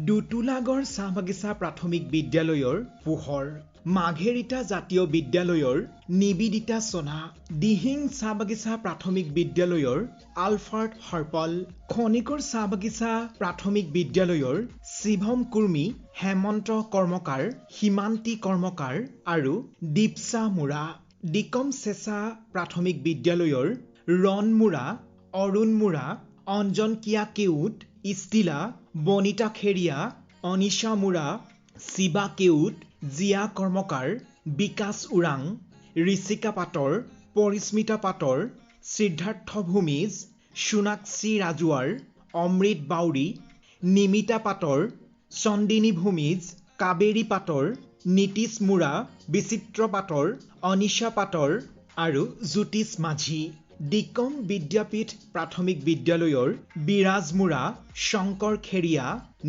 Speaker 2: দুতুলাগড় চাহ বাগিচা প্ৰাথমিক বিদ্যালয়ৰ পোহৰ। মাঘেৰিটা জাতীয় বিদ্যালয়ৰ নিবেদিতা সোনা। দিহিং চাহ বাগিচা প্ৰাথমিক বিদ্যালয়ৰ আলফাৰ্ড হৰপল। খনিকৰ চাহ বাগিচা প্ৰাথমিক বিদ্যালয়ৰ শিৱম কুৰ্মী, হেমন্ত কৰ্মকাৰ, সীমান্তি কৰ্মকাৰ আৰু দীপসা মুৰা। ডিকম চেঁচা প্ৰাথমিক বিদ্যালয়ৰ ৰণ মুৰা, অৰুণ মুৰা, অঞ্জন কিয়া কেউট, ইষ্টিলা, বনিতা খেৰিয়া, অনিশা মুৰা, শিৱা কেউট, জিয়া কৰ্মকাৰ, বিকাশ ওৰাং, ঋষিকা পাটৰ, পৰিস্মিতা পাটৰ, সিদ্ধাৰ্থ ভূমিজ, সোণাক্ষী ৰাজুৱাৰ, অমৃত বাউৰী, নিমিতা পাটৰ, চন্দিনী ভূমিজ, কাবেৰী পাটৰ, নীতিশ মুৰা, বিচিত্ৰ পাটৰ, অনিশা পাটৰ আৰু জ্যোতিষ মাঝি। দিকম বিদ্যাপীঠ প্ৰাথমিক বিদ্যালয়ৰ বিৰাজ মুৰা, শংকৰ খেৰীয়া,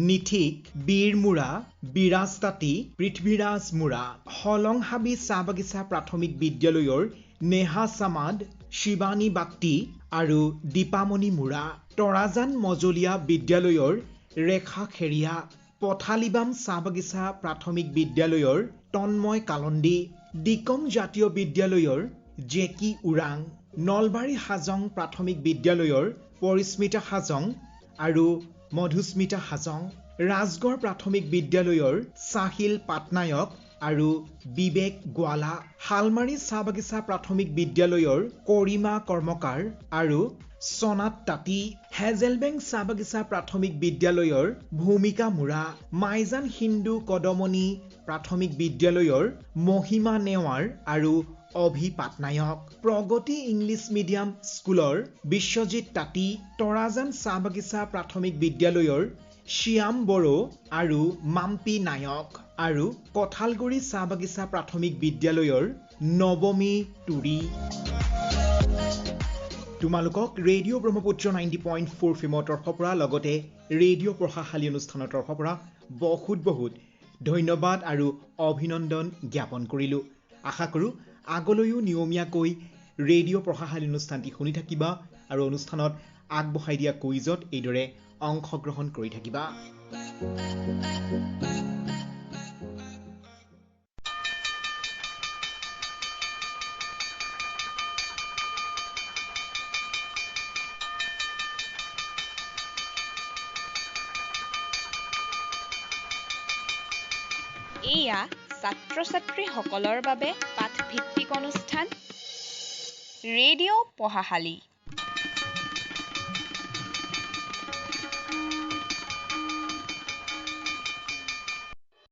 Speaker 2: নিথিক, বীৰ মুৰা, বিৰাজ তাঁতী, পৃথ্বীৰাজ মুৰা। হলংহাবি চাহ বাগিচা প্ৰাথমিক বিদ্যালয়ৰ নেহা চামাদ, শিৱানী বাগটি আৰু দীপামণি মুৰা। তৰাজান মজলীয়া বিদ্যালয়ৰ ৰেখা খেৰীয়া। পথালিবাম চাহ বাগিচা প্ৰাথমিক বিদ্যালয়ৰ তন্ময় কালন্দী। দিকম জাতীয় বিদ্যালয়ৰ জেকি উৰাং। নলবাৰী হাজং প্ৰাথমিক বিদ্যালয়ৰ পৰিস্মিতা হাজং আৰু মধুস্মিতা হাজং। ৰাজগড় প্ৰাথমিক বিদ্যালয়ৰ চাহিল পাটনায়ক আৰু বিবেক গোৱালা। শালমাৰী চাহ বাগিচা প্ৰাথমিক বিদ্যালয়ৰ কৰিমা কৰ্মকাৰ আৰু চনাত তাঁতী। হেজেলবেং চাহ বাগিচা প্ৰাথমিক বিদ্যালয়ৰ ভূমিকা মুৰা। মাইজান হিন্দু কদমনি প্ৰাথমিক বিদ্যালয়ৰ মহিমা নেৱাৰ আৰু অভি পাটনায়ক। প্ৰগতি ইংলিছ মিডিয়াম স্কুলৰ বিশ্বজিৎ তাঁতী। তৰাজান চাহ বাগিচা প্ৰাথমিক বিদ্যালয়ৰ শ্যাম বড়ো আৰু মাম্পি নায়ক আৰু কঠালগুৰি চাহ বাগিচা প্ৰাথমিক বিদ্যালয়ৰ নৱমী তুৰী। তোমালোকক ৰেডিঅ' ব্ৰহ্মপুত্ৰ 90.4 ফিমৰ তৰফৰ পৰা লগতে ৰেডিঅ' পঢ়াশালী অনুষ্ঠানৰ তৰফৰ পৰা বহুত ধন্যবাদ আৰু অভিনন্দন জ্ঞাপন কৰিলোঁ। আশা কৰোঁ আগলৈও নিয়মীয়াকৈ ৰেডিঅ' পঢ়াশালী অনুষ্ঠানটি শুনি থাকিবা আৰু অনুষ্ঠানত আগবঢ়াই দিয়া কুইজত এইদৰে অংশগ্ৰহণ কৰি থাকিবা।
Speaker 1: এয়া ছাত্ৰ ছাত্ৰীসকলৰ বাবে পাঠভিত্তিক অনুষ্ঠান ৰেডিঅ' পঢ়াশালী।